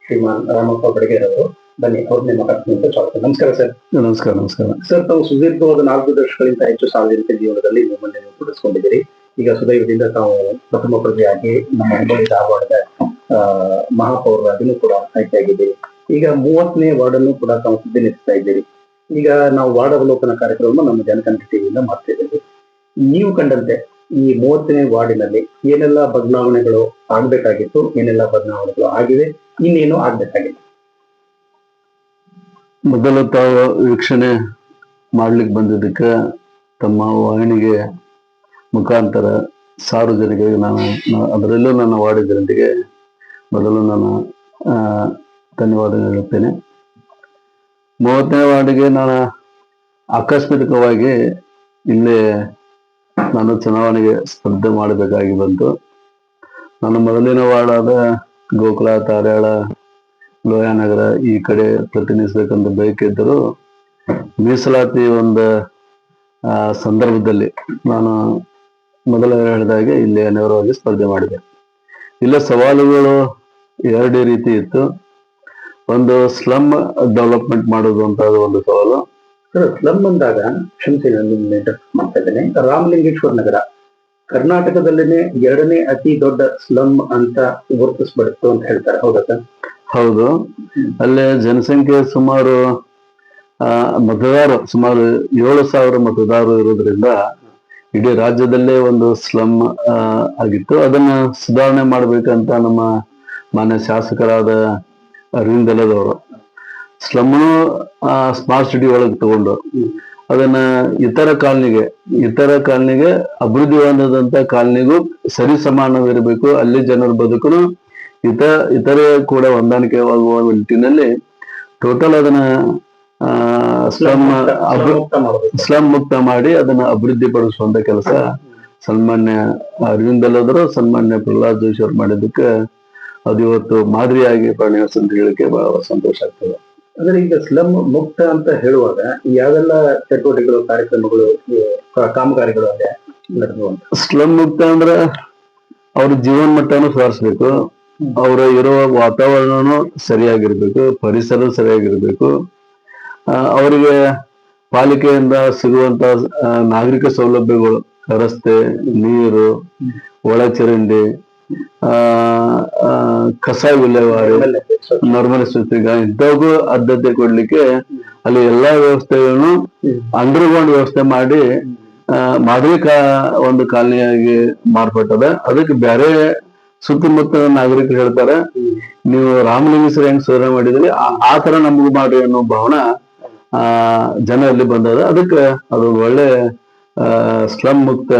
ಶ್ರೀಮಾನ್ ರಾಮಪ್ಪ ಬಡಗೇರ್ ಅವರು. ಬನ್ನಿ, ಅವ್ರ ನಿಮ್ಮ ಕಾರ್ಯಕ್ರಮಕ್ಕೆ ಸ್ವಾಗತ. ನಮಸ್ಕಾರ ಸರ್. ನಮಸ್ಕಾರ. ನಮಸ್ಕಾರ ಸರ್, ತಾವು ಸುದೀರ್ಘವಾದ 4 ದಶಕಗಳಿಂದ ಹೆಚ್ಚು ಸಾರ್ವಜನಿಕ ಜೀವನದಲ್ಲಿ ನಿಮ್ಮನ್ನು ನೀವು ತೊಡಗಿಸಿಕೊಂಡಿದ್ದೀರಿ. ಈಗ ಸುದೈವದಿಂದ ತಾವು ಪ್ರಥಮ ಪ್ರಜೆಯಾಗಿ ನಮ್ಮ ಹುಬ್ಬಳ್ಳಿ ಧಾರವಾಡದ ಮಹಾಪೌರರಾಗಿನೂ ಕೂಡ ಆಯ್ಕೆಯಾಗಿದ್ದೀರಿ. ಈಗ 30ನೇ ವಾರ್ಡ್ ಅನ್ನು ಕೂಡ ತಾವು ಪ್ರತಿನಿಧಿಸ್ತಾ ಇದ್ದೀರಿ. ಈಗ ನಾವು ವಾರ್ಡ್ ಅವಲೋಕನ ಕಾರ್ಯಕ್ರಮ ನಮ್ಮ ಜನಕನ್ನಡ ಟಿವಿಯಿಂದ ಮಾಡ್ತಾ ಇದ್ದೀವಿ. ನೀವು ಕಂಡಂತೆ ಈ 30ನೇ ವಾರ್ಡಿನಲ್ಲಿ ಏನೆಲ್ಲ ಬದಲಾವಣೆಗಳು ಆಗ್ಬೇಕಾಗಿತ್ತು, ಏನೆಲ್ಲ ಬದಲಾವಣೆಗಳು ಆಗಿದೆ, ಇನ್ನೇನು ಆಗ್ಬೇಕಾಗಿತ್ತು? ಮೊದಲು ತಾವು ವೀಕ್ಷಣೆ ಮಾಡ್ಲಿಕ್ಕೆ ಬಂದಿದ್ದಕ್ಕೆ ತಮ್ಮ ವಾಹಿನಿಗೆ ಮುಖಾಂತರ ಸಾರ್ವಜನಿಕರಿಗೆ ನಾನು ಅದರಲ್ಲೂ ನನ್ನ ವಾರ್ಡ್ ಜನತೆಗೆ ಮೊದಲು ನಾನು ಧನ್ಯವಾದ ಹೇಳುತ್ತೇನೆ. 30ನೇ ವಾರ್ಡಿಗೆ ನಾನು ಆಕಸ್ಮಿಕವಾಗಿ ಇಲ್ಲಿ ನಾನು ಚುನಾವಣೆಗೆ ಸ್ಪರ್ಧೆ ಮಾಡಬೇಕಾಗಿ ಬಂತು. ನನ್ನ ಮೊದಲಿನ ವಾರ್ಡ್ ಆದ ಗೋಕುಲ, ತಾರ್ಯಾಳ, ಲೋಯಾನಗರ ಈ ಕಡೆ ಪ್ರತಿನಿಧಿಸಬೇಕಂತ ಬಯಕಿದ್ದರೂ ಮೀಸಲಾತಿ ಒಂದು ಸಂದರ್ಭದಲ್ಲಿ ನಾನು ಮೊದಲ ಹೇಳಿದಾಗೆ ಇಲ್ಲಿ ನೇರವಾಗಿ ಸ್ಪರ್ಧೆ ಮಾಡಿದೆ. ಇಲ್ಲ ಸವಾಲುಗಳು ಎರಡೇ ರೀತಿ ಇತ್ತು. ಒಂದು ಸ್ಲಮ್ ಡೆವಲಪ್ಮೆಂಟ್ ಮಾಡೋದು ಅಂತ ಒಂದು ಸವಾಲು. ಸ್ಲಮ್ ಅಂದಾಗ ಕ್ಷಮಿಸಿ ನಾನು ಮಾಡ್ತಾ ಇದ್ದೇನೆ, ರಾಮಲಿಂಗೇಶ್ವರ ನಗರ ಕರ್ನಾಟಕದಲ್ಲೇನೆ 2ನೇ ಅತಿ ದೊಡ್ಡ ಸ್ಲಮ್ ಅಂತ ಗುರುತಿಸ್ಬಿಡ್ತು ಅಂತ ಹೇಳ್ತಾರೆ, ಹೌದಾ ಸರ್? ಹೌದು. ಅಲ್ಲೇ ಜನಸಂಖ್ಯೆ ಸುಮಾರು ಸುಮಾರು 7,000 ಮತದಾರರು ಇರೋದ್ರಿಂದ ಇಡೀ ರಾಜ್ಯದಲ್ಲೇ ಒಂದು ಸ್ಲಮ್ ಆಗಿತ್ತು. ಅದನ್ನ ಸುಧಾರಣೆ ಮಾಡ್ಬೇಕಂತ ನಮ್ಮ ಮಾನ್ಯ ಶಾಸಕರಾದ ಅರವಿಂದ್ ಬೆಲ್ಲದವರು ಸ್ಲಮ್ ಸ್ಮಾರ್ಟ್ ಸಿಟಿ ಒಳಗೆ ತಗೊಂಡು ಅದನ್ನ ಇತರ ಕಾಲನಿಗೆ ಅಭಿವೃದ್ಧಿ ಹೊಂದದಂತ ಕಾಲನಿಗೂ ಸರಿ ಸಮಾನವಿರಬೇಕು, ಅಲ್ಲಿ ಜನರ ಬದುಕನು ಇತರೆ ಕೂಡ ಹೊಂದಾಣಿಕೆಯಾಗುವ ನಿಟ್ಟಿನಲ್ಲಿ ಟೋಟಲ್ ಅದನ್ನ ಸ್ಲಮ್ ಮುಕ್ತ ಮಾಡಿ ಅದನ್ನ ಅಭಿವೃದ್ಧಿ ಪಡಿಸುವಂತ ಕೆಲಸ ಸನ್ಮಾನ್ಯ ಅರವಿಂದ್ ಬೆಲ್ಲದರು, ಸನ್ಮಾನ್ಯ ಪ್ರಹ್ಲಾದ್ ಜೋಶಿ ಅವರು ಮಾಡಿದ್ದಕ್ಕೆ ಅದು ಇವತ್ತು ಮಾದರಿಯಾಗಿ ಪರಿಣಮಿಸ ಅಂತ ಹೇಳಕ್ಕೆ ಬಹಳ ಸಂತೋಷ ಆಗ್ತದೆ. ಅಂದ್ರೆ ಈಗ ಸ್ಲಮ್ ಮುಕ್ತ ಅಂತ ಹೇಳುವಾಗ ಯಾವೆಲ್ಲ ಚಟುವಟಿಕೆಗಳು, ಕಾರ್ಯಕ್ರಮಗಳು, ಕಾಮಗಾರಿಗಳು ಅದೇ ನಡೆದುವಂತ? ಸ್ಲಮ್ ಮುಕ್ತ ಅಂದ್ರೆ ಅವ್ರ ಜೀವನ ಮಟ್ಟನೂ ಸುಧಾರಿಸ್ಬೇಕು, ಅವರ ಇರೋ ವಾತಾವರಣನೂ ಸರಿಯಾಗಿರ್ಬೇಕು, ಪರಿಸರ ಸರಿಯಾಗಿರ್ಬೇಕು, ಅವರಿಗೆ ಪಾಲಿಕೆಯಿಂದ ಸಿಗುವಂತ ನಾಗರಿಕ ಸೌಲಭ್ಯಗಳು, ರಸ್ತೆ, ನೀರು, ಒಳಚರಂಡಿ, ಕಸ ವಿಲೇವಾರಿ, ನರ್ಮಲ ಸ್ವಚ್ಛಗ ಇಂಥವು ಆದ್ಯತೆ ಕೊಡ್ಲಿಕ್ಕೆ ಅಲ್ಲಿ ಎಲ್ಲಾ ವ್ಯವಸ್ಥೆಗಳನ್ನು ಅಂಡರ್ಗ್ರೌಂಡ್ ವ್ಯವಸ್ಥೆ ಮಾಡಿ ಮಾದರಿ ಒಂದು ಕಾಲನಿಯಾಗಿ ಮಾರ್ಪಟ್ಟದ. ಅದಕ್ಕೆ ಬೇರೆ ಸುತ್ತಮುತ್ತ ನಾಗರಿಕರು ಹೇಳ್ತಾರೆ, ನೀವು ರಾಮಲಿಂಗೇಶ್ವರ ಹೆಂಗ್ ಸುಧಾರಣೆ ಮಾಡಿದ್ರಿ ಆ ತರ ನಮಗೂ ಮಾಡ್ರಿ ಅನ್ನೋ ಭಾವನಾ ಜನರಲ್ಲಿ ಬಂದದ. ಅದಕ್ಕೆ ಅದು ಒಳ್ಳೆ ಸ್ಲಮ್ ಮುಕ್ತ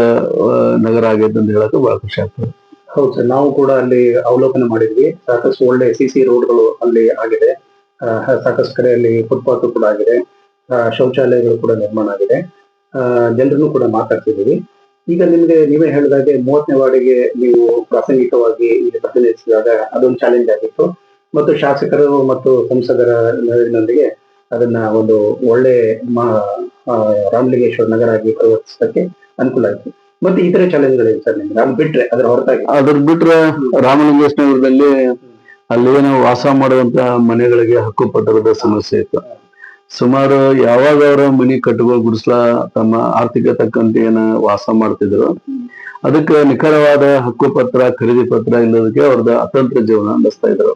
ನಗರ ಆಗೈತೆ ಅಂತ ಹೇಳಕ್ಕೆ ಬಹಳ ಖುಷಿ ಆಗ್ತದೆ. ಹೌದು ಸರ್, ನಾವು ಕೂಡ ಅಲ್ಲಿ ಅವಲೋಕನ ಮಾಡಿದ್ವಿ. ಸಾಕಷ್ಟು ಒಳ್ಳೆ CC ರೋಡ್ಗಳು ಅಲ್ಲಿ ಆಗಿದೆ, ಸಾಕಷ್ಟು ಕಡೆಯಲ್ಲಿ ಫುಟ್ಪಾತ್ ಕೂಡ ಆಗಿದೆ, ಶೌಚಾಲಯಗಳು ಕೂಡ ನಿರ್ಮಾಣ ಆಗಿದೆ, ಜನರನ್ನು ಕೂಡ ಮಾತಾಡ್ತಿದ್ದೀವಿ. ಈಗ ನೀವೇ ಹೇಳಿದಾಗೆ 30ನೇ ವಾರ್ಡಿಗೆ ನೀವು ಪ್ರಾಸಂಗಿಕವಾಗಿ ಇಲ್ಲಿ ಪ್ರತಿನಿಧಿಸಿದಾಗ ಅದೊಂದು ಚಾಲೆಂಜ್ ಆಗಿತ್ತು ಮತ್ತು ಶಾಸಕರು ಮತ್ತು ಸಂಸದರ ನೆರವಿನೊಂದಿಗೆ ಅದನ್ನ ಒಂದು ಒಳ್ಳೆ ರಾಮಲಿಂಗೇಶ್ವರ ನಗರ ಆಗಿ ಪರಿವರ್ತಿಸೋದಕ್ಕೆ ಅನುಕೂಲ ಆಯ್ತು. ಮತ್ತೆ ಇತರೆ ಚಾಲೆಂಜ್ಗಳಿವೆ ಸರ್ ನಿಮ್ಗೆ ಅದು ಬಿಟ್ರೆ? ಅದ್ರ ಬಿಟ್ರೆ ರಾಮಲಿಂಗೇಶ್ವರ ನಗರದಲ್ಲಿ ಅಲ್ಲೇನೋ ವಾಸ ಮಾಡುವಂತ ಮನೆಗಳಿಗೆ ಹಕ್ಕುಪತ್ರದ ಸಮಸ್ಯೆ ಇತ್ತು. ಸುಮಾರು ಯಾವಾಗ ಅವರ ಮನಿ ಕಟ್ಟುವ ಗುಡಿಸ್ಲ ತಮ್ಮ ಆರ್ಥಿಕ ತಕ್ಕಂತೆ ಏನ ವಾಸ ಮಾಡ್ತಿದ್ರು, ಅದಕ್ಕೆ ನಿಖರವಾದ ಹಕ್ಕುಪತ್ರ, ಖರೀದಿ ಪತ್ರ ಇಲ್ಲದಕ್ಕೆ ಅವ್ರದ್ದು ಅತಂತ್ರ ಜೀವನ ನಡೆಸ್ತಾ ಇದ್ರು.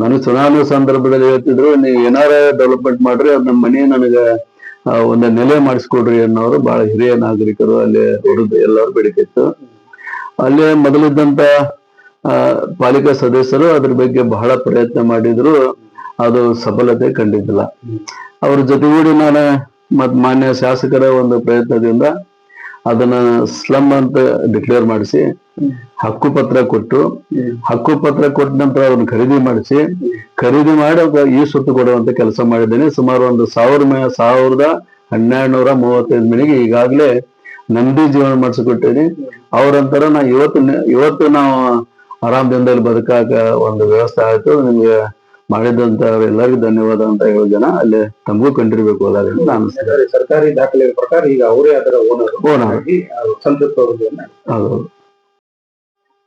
ನಾನು ಚುನಾವಣೆ ಸಂದರ್ಭದಲ್ಲಿ ಹೇಳ್ತಿದ್ರು, ನೀವು ಏನಾರ ಡೆವಲಪ್ಮೆಂಟ್ ಮಾಡ್ರಿ, ಅದ್ ನಮ್ಮ ಮನೆ ನನಗೆ ಒಂದು ನೆಲೆ ಮಾಡಿಸ್ಕೊಡ್ರಿ ಅನ್ನೋರು ಬಹಳ ಹಿರಿಯ ನಾಗರಿಕರು ಅಲ್ಲಿ ಹೊರದು ಎಲ್ಲರೂ ಬೇಡಿಕೆ ಇತ್ತು. ಅಲ್ಲೇ ಮೊದಲಿದ್ದಂತ ಪಾಲಿಕಾ ಸದಸ್ಯರು ಅದ್ರ ಬಗ್ಗೆ ಬಹಳ ಪ್ರಯತ್ನ ಮಾಡಿದ್ರು, ಅದು ಸಫಲತೆ ಕಂಡಿದ್ದಿಲ್ಲ. ಅವ್ರ ಜೊತೆಗೂಡಿ ನಾನು ಮಾನ್ಯ ಶಾಸಕರ ಒಂದು ಪ್ರಯತ್ನದಿಂದ ಅದನ್ನ ಸ್ಲಮ್ ಅಂತ ಡಿಕ್ಲೇರ್ ಮಾಡಿಸಿ ಹಕ್ಕುಪತ್ರ ಕೊಟ್ಟು ಕೊಟ್ಟ ನಂತರ ಅದನ್ನ ಖರೀದಿ ಮಾಡಿ ಈ ಸುತ್ತು ಕೊಡುವಂತ ಕೆಲಸ ಮಾಡಿದ್ದೇನೆ. ಸುಮಾರು ಒಂದು 1,1235 ಮನೆಗೆ ಈಗಾಗಲೇ ನಂದಿ ಜೀವನ ಮಾಡಿಸಿಕೊಟ್ಟೇನೆ. ಅವರಂತರ ನಾ ಇವತ್ತು ನಾವು ಆರಾಮದಿಂದಲ್ಲಿ ಬದುಕಾಕ ಒಂದು ವ್ಯವಸ್ಥೆ ಆಯ್ತು. ನಿಮ್ಗೆ ಮಾಡಿದಂತ ಎಲ್ಲರಿಗೂ ಧನ್ಯವಾದ ಅಂತ ಹೇಳೋ ಜನ ಅಲ್ಲೇ ತಮಗೂ ಕಂಡಿರ್ಬೇಕು ಅದಾಗ ನಾನು ಸರ್ಕಾರಿ ದಾಖಲೆ ಪ್ರಕಾರ ಈಗ ಅವರೇ ಅದರ ಓನರ್ ಸಂತೃಪ್ತ. ಹೌದು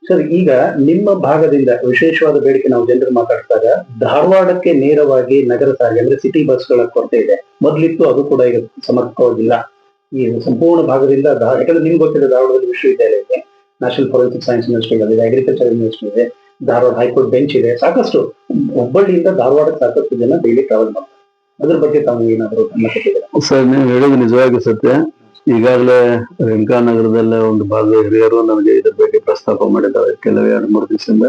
ಸರ್, ಈಗ ನಿಮ್ಮ ಭಾಗದಿಂದ ವಿಶೇಷವಾದ ಬೇಡಿಕೆ ನಾವು ಜನರು ಮಾತಾಡ್ತಾರೆ, ಧಾರವಾಡಕ್ಕೆ ನೇರವಾಗಿ ನಗರ ಸಾರಿಗೆ ಅಂದ್ರೆ ಸಿಟಿ ಬಸ್ಗಳ ಕೊರತೆ ಇದೆ. ಮೊದ್ಲಿತ್ತು, ಅದು ಕೂಡ ಈಗ ಸಮರ್ಪಕವಾಗಿಲ್ಲ. ಈ ಸಂಪೂರ್ಣ ಭಾಗದಿಂದ ಯಾಕಂದ್ರೆ ನಿಮ್ಗೆ ಗೊತ್ತಿದೆ, ಧಾರವಾಡದಲ್ಲಿ ವಿಶ್ವವಿದ್ಯಾಲಯ ಇದೆ, ನ್ಯಾಷನಲ್ ಫಾರೆನ್ಸಿಕ್ ಸೈನ್ಸ್ ಯೂನಿವರ್ಸಿಟಿ ಇದೆ, ಅಗ್ರಿಕಲ್ಚರ್ ಯೂನಿವರ್ಸಿಟಿ ಇದೆ, ಧಾರವಾಡ ಹೈಕೋರ್ಟ್ ಬೆಂಚ್ ಇದೆ, ಸಾಕಷ್ಟು ಹುಬ್ಬಳ್ಳಿಯಿಂದ ಧಾರವಾಡಕ್ಕೆ ಸಾಕಷ್ಟು ಜನ ಡೈಲಿ ಟ್ರಾವೆಲ್ ಮಾಡ್ತಾರೆ. ಅದ್ರ ಬಗ್ಗೆ ತಾವು ಏನಾದರೂ ಗಮನ ಕೊಟ್ಟಿದ್ದೀರಾ? ಸರ್, ನೀವು ಹೇಳೋದು ನಿಜವಾಗಿ ಸತ್ಯ. ಈಗಾಗಲೇ ರೇಣುಕಾ ನಗರದಲ್ಲೇ ಒಂದು ಭಾಗ ಹಿರಿಯರು ನನಗೆ ಇದ್ರ ಬಗ್ಗೆ ಪ್ರಸ್ತಾಪ ಮಾಡಿದ್ದಾರೆ ಕೆಲವೇ 2-3 ದಿವಸದಿಂದ.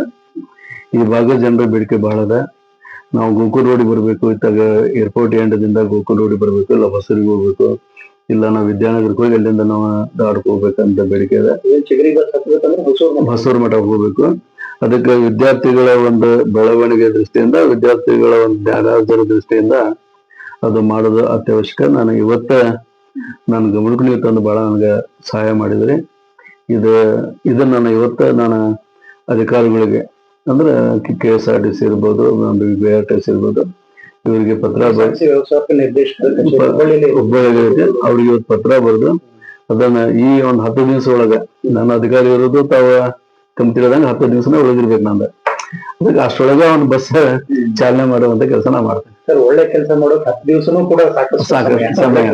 ಈ ಭಾಗದ ಜನರ ಬೇಡಿಕೆ ಬಹಳ ಇದೆ. ನಾವು ಗೋಕುಲ್ ರೋಡಿಗೆ ಬರಬೇಕು, ಇತ್ತಾಗ ಏರ್ಪೋರ್ಟ್ ಎಂಡದಿಂದ ಗೋಕುಲ್ ರೋಡಿಗೆ ಬರಬೇಕು, ಇಲ್ಲ ಹೊಸೂರಿಗೆ ಹೋಗ್ಬೇಕು, ಇಲ್ಲ ನಾವು ವಿದ್ಯಾನಗರಕ್ಕೆ ಹೋಗಿ ಅಲ್ಲಿಂದ ನಾವು ಧಾರವಾಡಕ್ಕೆ ಹೋಗ್ಬೇಕಂತ ಬೇಡಿಕೆ ಇದೆ. ಹೊಸೂರು ಮಠ ಹೋಗ್ಬೇಕು. ಅದಕ್ಕೆ ವಿದ್ಯಾರ್ಥಿಗಳ ಒಂದು ಬೆಳವಣಿಗೆ ದೃಷ್ಟಿಯಿಂದ, ವಿದ್ಯಾರ್ಥಿಗಳ ಒಂದು ಜ್ಞಾನಾರ್ಜನ ದೃಷ್ಟಿಯಿಂದ ಅದು ಮಾಡೋದು ಅತ್ಯವಶ್ಯಕ. ನಾನು ನನ್ನ ಗಮನಕ್ಕೆ ನೀವು ತಂದು ಬಹಳ ನನಗೆ ಸಹಾಯ ಮಾಡಿದ್ರಿ. ಇದನ್ನ ನಾನು ಅಧಿಕಾರಿಗಳಿಗೆ ಅಂದ್ರೆ KSRTC ಇರ್ಬೋದು, BRTC ಇರ್ಬೋದು, ಇವರಿಗೆ ಪತ್ರ ಹುಬ್ಬಳ್ಳಿಗೆ ಅವ್ರಿಗೆ ಪತ್ರ ಬರೆದು ಅದನ್ನ ಈ ಒಂದು 10 ದಿವಸ ಒಳಗೆ ನನ್ನ ಅಧಿಕಾರಿ ಇರೋದು ತಾವ ಕಂಪ್ತಿಳ್ದಂಗೆ 10 ದಿವಸನೇ ಒಳಗಿರ್ಬೇಕು ನಂದು. ಅದಕ್ಕೆ ಅಷ್ಟೊಳಗೆ ಒಂದು ಬಸ್ ಚಾಲನೆ ಮಾಡುವಂತ ಕೆಲಸ ನಾ ಮಾಡ್ತೇನೆ. ಸರ್ ಒಳ್ಳೆ ಕೆಲಸ ಮಾಡೋಕೆ 10 ದಿವಸನೂ ಕೂಡ ಸಾಕಷ್ಟು ಸಮಯ.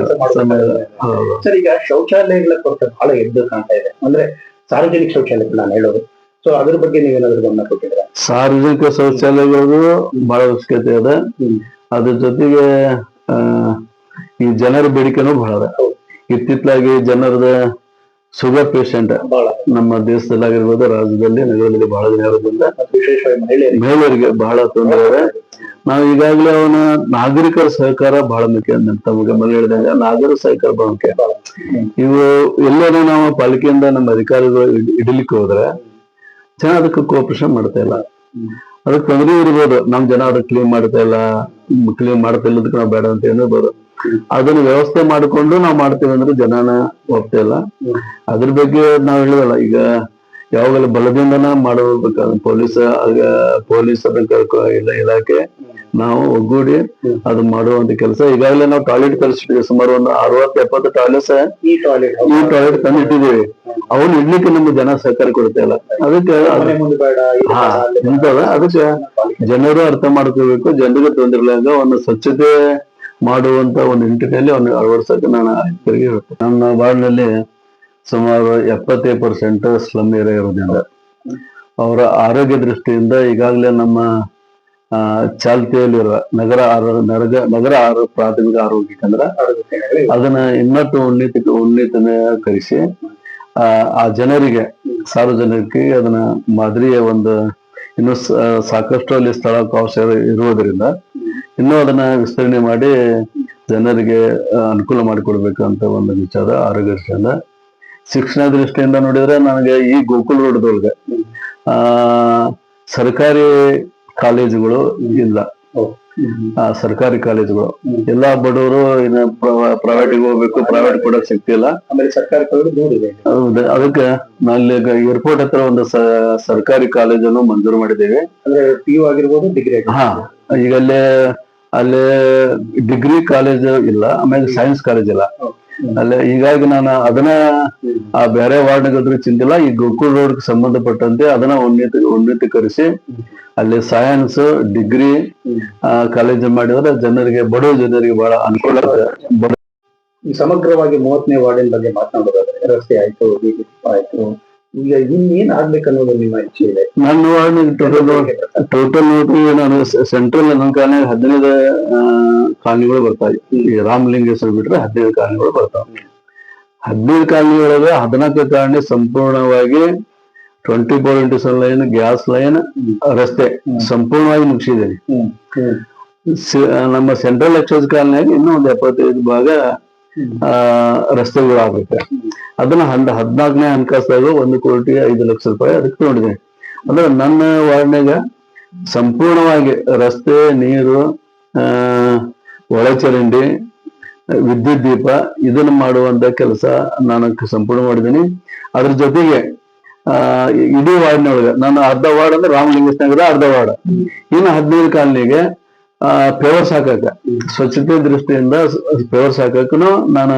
ಸರ್ ಈಗ ಶೌಚಾಲಯಗಳ ಕೊರತೆ ಬಹಳ ಎದ್ದು ಕಾಣ್ತಾ ಇದೆ, ಅಂದ್ರೆ ಸಾರ್ವಜನಿಕ ಶೌಚಾಲಯಗಳು ನಾನು ಹೇಳೋದು. ಸೊ ಅದ್ರ ಬಗ್ಗೆ ನೀವೇನಾದ್ರೂ ಗಮನ ಕೊಟ್ಟಿದ್ದೀರಾ? ಸಾರ್ವಜನಿಕ ಶೌಚಾಲಯಗಳು ಬಹಳ ಅವಶ್ಯಕತೆ ಅದ. ಅದ್ರ ಜೊತೆಗೆ ಈ ಜನರ ಬೇಡಿಕೆನೂ ಬಹಳ ಅದ. ಇತ್ತಿತ್ತಲಾಗಿ ಜನರದ ಶುಗರ್ ಪೇಷಂಟ್ ನಮ್ಮ ದೇಶದಲ್ಲಾಗಿರ್ಬೋದು, ರಾಜ್ಯದಲ್ಲಿ, ನಗರದಲ್ಲಿ ಬಹಳ ಜನ ಇರೋದ್ರಿಂದ ಮಹಿಳೆಯರಿಗೆ ಬಹಳ ತೊಂದರೆ ಇದೆ. ನಾವು ಈಗಾಗಲೇ ಅವನ ನಾಗರಿಕರ ಸಹಕಾರ ಬಹಳ ಮುಖ್ಯ. ತಮಗೆ ಮೊದಲು ಹೇಳಿದಾಗ ನಾಗರಿಕ ಸಹಕಾರ ಬಹಳ ಮುಖ್ಯ. ಇವು ಎಲ್ಲರೂ ನಾವು ಪಾಲಿಕೆಯಿಂದ ನಮ್ಮ ಅಧಿಕಾರಿಗಳು ಇಡಲಿಕ್ಕೆ ಹೋದ್ರೆ ಜನ ಅದಕ್ಕೆ ಕೋಆಪರೇಷನ್ ಮಾಡ್ತಾ ಇಲ್ಲ. ಅದಕ್ಕೆ ತೊಂದರೆ ಇರ್ಬೋದು, ನಮ್ ಜನ ಅದಕ್ಕೆ ಕ್ಲೀನ್ ಮಾಡ್ತಾ ಇಲ್ಲದಕ್ಕೆ ನಾವು ಬೇಡ ಅಂತ ಏನಿರ್ಬೋದು. ಅದನ್ನ ವ್ಯವಸ್ಥೆ ಮಾಡಿಕೊಂಡು ನಾವು ಮಾಡ್ತೀವಿ ಅಂದ್ರೆ ಜನನ ಒಪ್ತಾ ಇಲ್ಲ. ಅದ್ರ ಬಗ್ಗೆ ನಾವ್ ಹೇಳಿದಲ್ಲ, ಈಗ ಯಾವಾಗಲೂ ಬಲದಿಂದನ ಮಾಡಬೇಕಾದ ಪೊಲೀಸ್ ಇಲಾಖೆ ನಾವು ಒಗ್ಗೂಡಿ ಅದು ಮಾಡುವಂತ ಕೆಲಸ. ಈಗಾಗಲೇ ನಾವು ಟಾಯ್ಲೆಟ್ ಕಳಿಸಿಟ್ಟಿದ್ದೀವಿ, ಸುಮಾರು ಒಂದು 60-70 ಟಾಯ್ಲೆಟ್ಸ್ ಈ ಟಾಯ್ಲೆಟ್ ತಂದಿಟ್ಟಿದ್ದೀವಿ. ಅವನು ಇಡ್ಲಿಕ್ಕೆ ನಮ್ಗೆ ಜನ ಸಹಕಾರ ಕೊಡ್ತಾ ಇಲ್ಲ. ಅದಕ್ಕೆ ಅದಕ್ಕೆ ಜನರು ಅರ್ಥ ಮಾಡ್ಕೋಬೇಕು. ಜನರಿಗೆ ತೊಂದರೆಲಾಗ ಒಂದು ಸ್ವಚ್ಛತೆ ಮಾಡುವಂತ ಒಂದು ನಿಟ್ಟಿನಲ್ಲಿ ಅವನು ಅಳವಡಿಸಕ್ಕೆ ನಾನು ಆಯುಕ್ತರಿಗೆ ಹೇಳ್ತೇನೆ. ನಮ್ಮ ವಾರ್ಡ್ನಲ್ಲಿ ಸುಮಾರು 70% ಸ್ಲಮ್ ಏರಿಯಾ ಇರೋದ್ರಿಂದ ಅವರ ಆರೋಗ್ಯ ದೃಷ್ಟಿಯಿಂದ ಈಗಾಗಲೇ ನಮ್ಮ ಚಾಲ್ತಿಯಲ್ಲಿರುವ ನಗರ ಪ್ರಾಥಮಿಕ ಆರೋಗ್ಯ ಕೇಂದ್ರ ಅದನ್ನ ಇನ್ನಷ್ಟು ಉನ್ನತೀಕರಿಸಿ ಆ ಜನರಿಗೆ, ಸಾರ್ವಜನಿಕರಿಗೆ ಅದನ್ನ ಮಾದರಿಯ ಒಂದು ಇನ್ನು ಸಾಕಷ್ಟು ಅಲ್ಲಿ ಸ್ಥಳಾವಕಾಶ ಇರುವುದರಿಂದ ಇನ್ನೂ ಅದನ್ನ ವಿಸ್ತರಣೆ ಮಾಡಿ ಜನರಿಗೆ ಅನುಕೂಲ ಮಾಡಿಕೊಡ್ಬೇಕಂತ ಒಂದು ವಿಚಾರ ಆರೋಗ್ಯ ದೃಷ್ಟಿಯಿಂದ. ಶಿಕ್ಷಣ ದೃಷ್ಟಿಯಿಂದ ನೋಡಿದ್ರೆ ನನಗೆ ಈ ಗೋಕುಲ್ ರೋಡ್ದೊಳಗೆ ಸರ್ಕಾರಿ ಕಾಲೇಜುಗಳು ಇಲ್ಲ. ಸರ್ಕಾರಿ ಕಾಲೇಜುಗಳು ಎಲ್ಲಾ ಬಡವರು ಇನ್ನು ಪ್ರೈವೇಟಿಗೆ ಹೋಗ್ಬೇಕು, ಪ್ರೈವೇಟ್ ಕೂಡ ಶಕ್ತಿ ಇಲ್ಲ. ಆಮೇಲೆ ಸರ್ಕಾರಿ ಕಾಲೇಜು ದೂರ ಇದೆ. ಅದಕ್ಕೆ ಅಲ್ಲಿ ಏರ್ಪೋರ್ಟ್ ಹತ್ರ ಒಂದು ಸರ್ಕಾರಿ ಕಾಲೇಜನ್ನು ಮಂಜೂರು ಮಾಡಿದ್ದೇವೆ. ಅಂದ್ರೆ PU ಆಗಿರ್ಬೋದು, ಡಿಗ್ರಿ. ಈಗ ಅಲ್ಲೇ ಡಿಗ್ರಿ ಕಾಲೇಜ್ ಇಲ್ಲ, ಆಮೇಲೆ ಸೈನ್ಸ್ ಕಾಲೇಜ್ ಇಲ್ಲ ಅಲ್ಲೇ. ಹೀಗಾಗಿ ನಾನು ಅದನ್ನ ಬೇರೆ ವಾರ್ಡ್ಗಾದ್ರೂ ಚಿಂತಿಲ್ಲ, ಈ ಗೋಕುಲ್ ರೋಡ್ ಸಂಬಂಧಪಟ್ಟಂತೆ ಅದನ್ನ ಉನ್ನತೀಕರಿಸಿ ಅಲ್ಲಿ ಸೈನ್ಸ್ ಡಿಗ್ರಿ ಕಾಲೇಜ್ ಮಾಡಿದ್ರೆ ಜನರಿಗೆ, ಬಡ ಜನರಿಗೆ ಬಹಳ ಅನುಕೂಲ ಆಗುತ್ತೆ. ಸಮಗ್ರವಾಗಿ 30ನೇ ವಾರ್ಡಿನ ಬಗ್ಗೆ ಮಾತನಾಡೋದಾದ್ರೆ ರಸ್ತೆ ಆಯ್ತು, ಬೀದಿ ಆಯ್ತು, ಈಗ ಇನ್ನೇನ್ ಆಗ್ಬೇಕನ್ನೋದು ನಿಮ್ಮ ಇಚ್ಛೆ ಇದೆ? ನನ್ನ ವಾರ್ಡ್ ಟೋಟಲ್ ನೋಡ್ರಿ, ನಾನು ಸೆಂಟ್ರಲ್ ನನ್ನ ಕಾಲನಿ 15 ಕಾಲನಿಗಳು ಬರ್ತಾವೆ. ಈ ರಾಮಲಿಂಗೇಶ್ವರ ಬಿಟ್ರೆ 15 ಕಾಲನಿಗಳು ಬರ್ತಾವೆ. 15 ಕಾಲನಿಯೊಳಗೆ 14 ಕಾಲನಿ ಸಂಪೂರ್ಣವಾಗಿ 24x7 ಲೈನ್, ಗ್ಯಾಸ್ ಲೈನ್, ರಸ್ತೆ ಸಂಪೂರ್ಣವಾಗಿ ಮುಗಿಸಿದ್ದೇನೆ. ನಮ್ಮ ಸೆಂಟ್ರಲ್ ಎಕ್ಸೈಸ್ ಕಾಲನಿಯಾಗಿ ಇನ್ನೂ ಒಂದು 75 ಭಾಗ ರಸ್ತೆಗಳಾಗುತ್ತೆ. ಅದನ್ನ 14ನೇ ಹಣಕಾಸಾಗ 1,05,00,000 ರೂಪಾಯಿ ಅದಕ್ಕೆ ನೋಡಿದೆ. ಅಂದ್ರೆ ನನ್ನ ವಾರ್ಡ್ನಾಗ ಸಂಪೂರ್ಣವಾಗಿ ರಸ್ತೆ, ನೀರು, ಒಳಚರಂಡಿ, ವಿದ್ಯುತ್ ದೀಪ ಇದನ್ನ ಮಾಡುವಂತ ಕೆಲಸ ನಾನು ಸಂಪೂರ್ಣ ಮಾಡಿದ್ದೀನಿ. ಅದ್ರ ಜೊತೆಗೆ ಇಡೀ ವಾರ್ಡ್ನೊಳಗೆ ನಾನು ಅರ್ಧ ವಾರ್ಡ್ ಅಂದ್ರೆ ರಾಮಲಿಂಗೇಶ್ ನಗರ ಅರ್ಧ ವಾರ್ಡ್, ಇನ್ನು 15 ಕಾಲನಿಗೆ ಪೇವರ್ಸ್ ಹಾಕಕ, ಸ್ವಚ್ಛತೆ ದೃಷ್ಟಿಯಿಂದ ಪೇವರ್ಸ್ ಹಾಕಕ್ಕೂ ನಾನು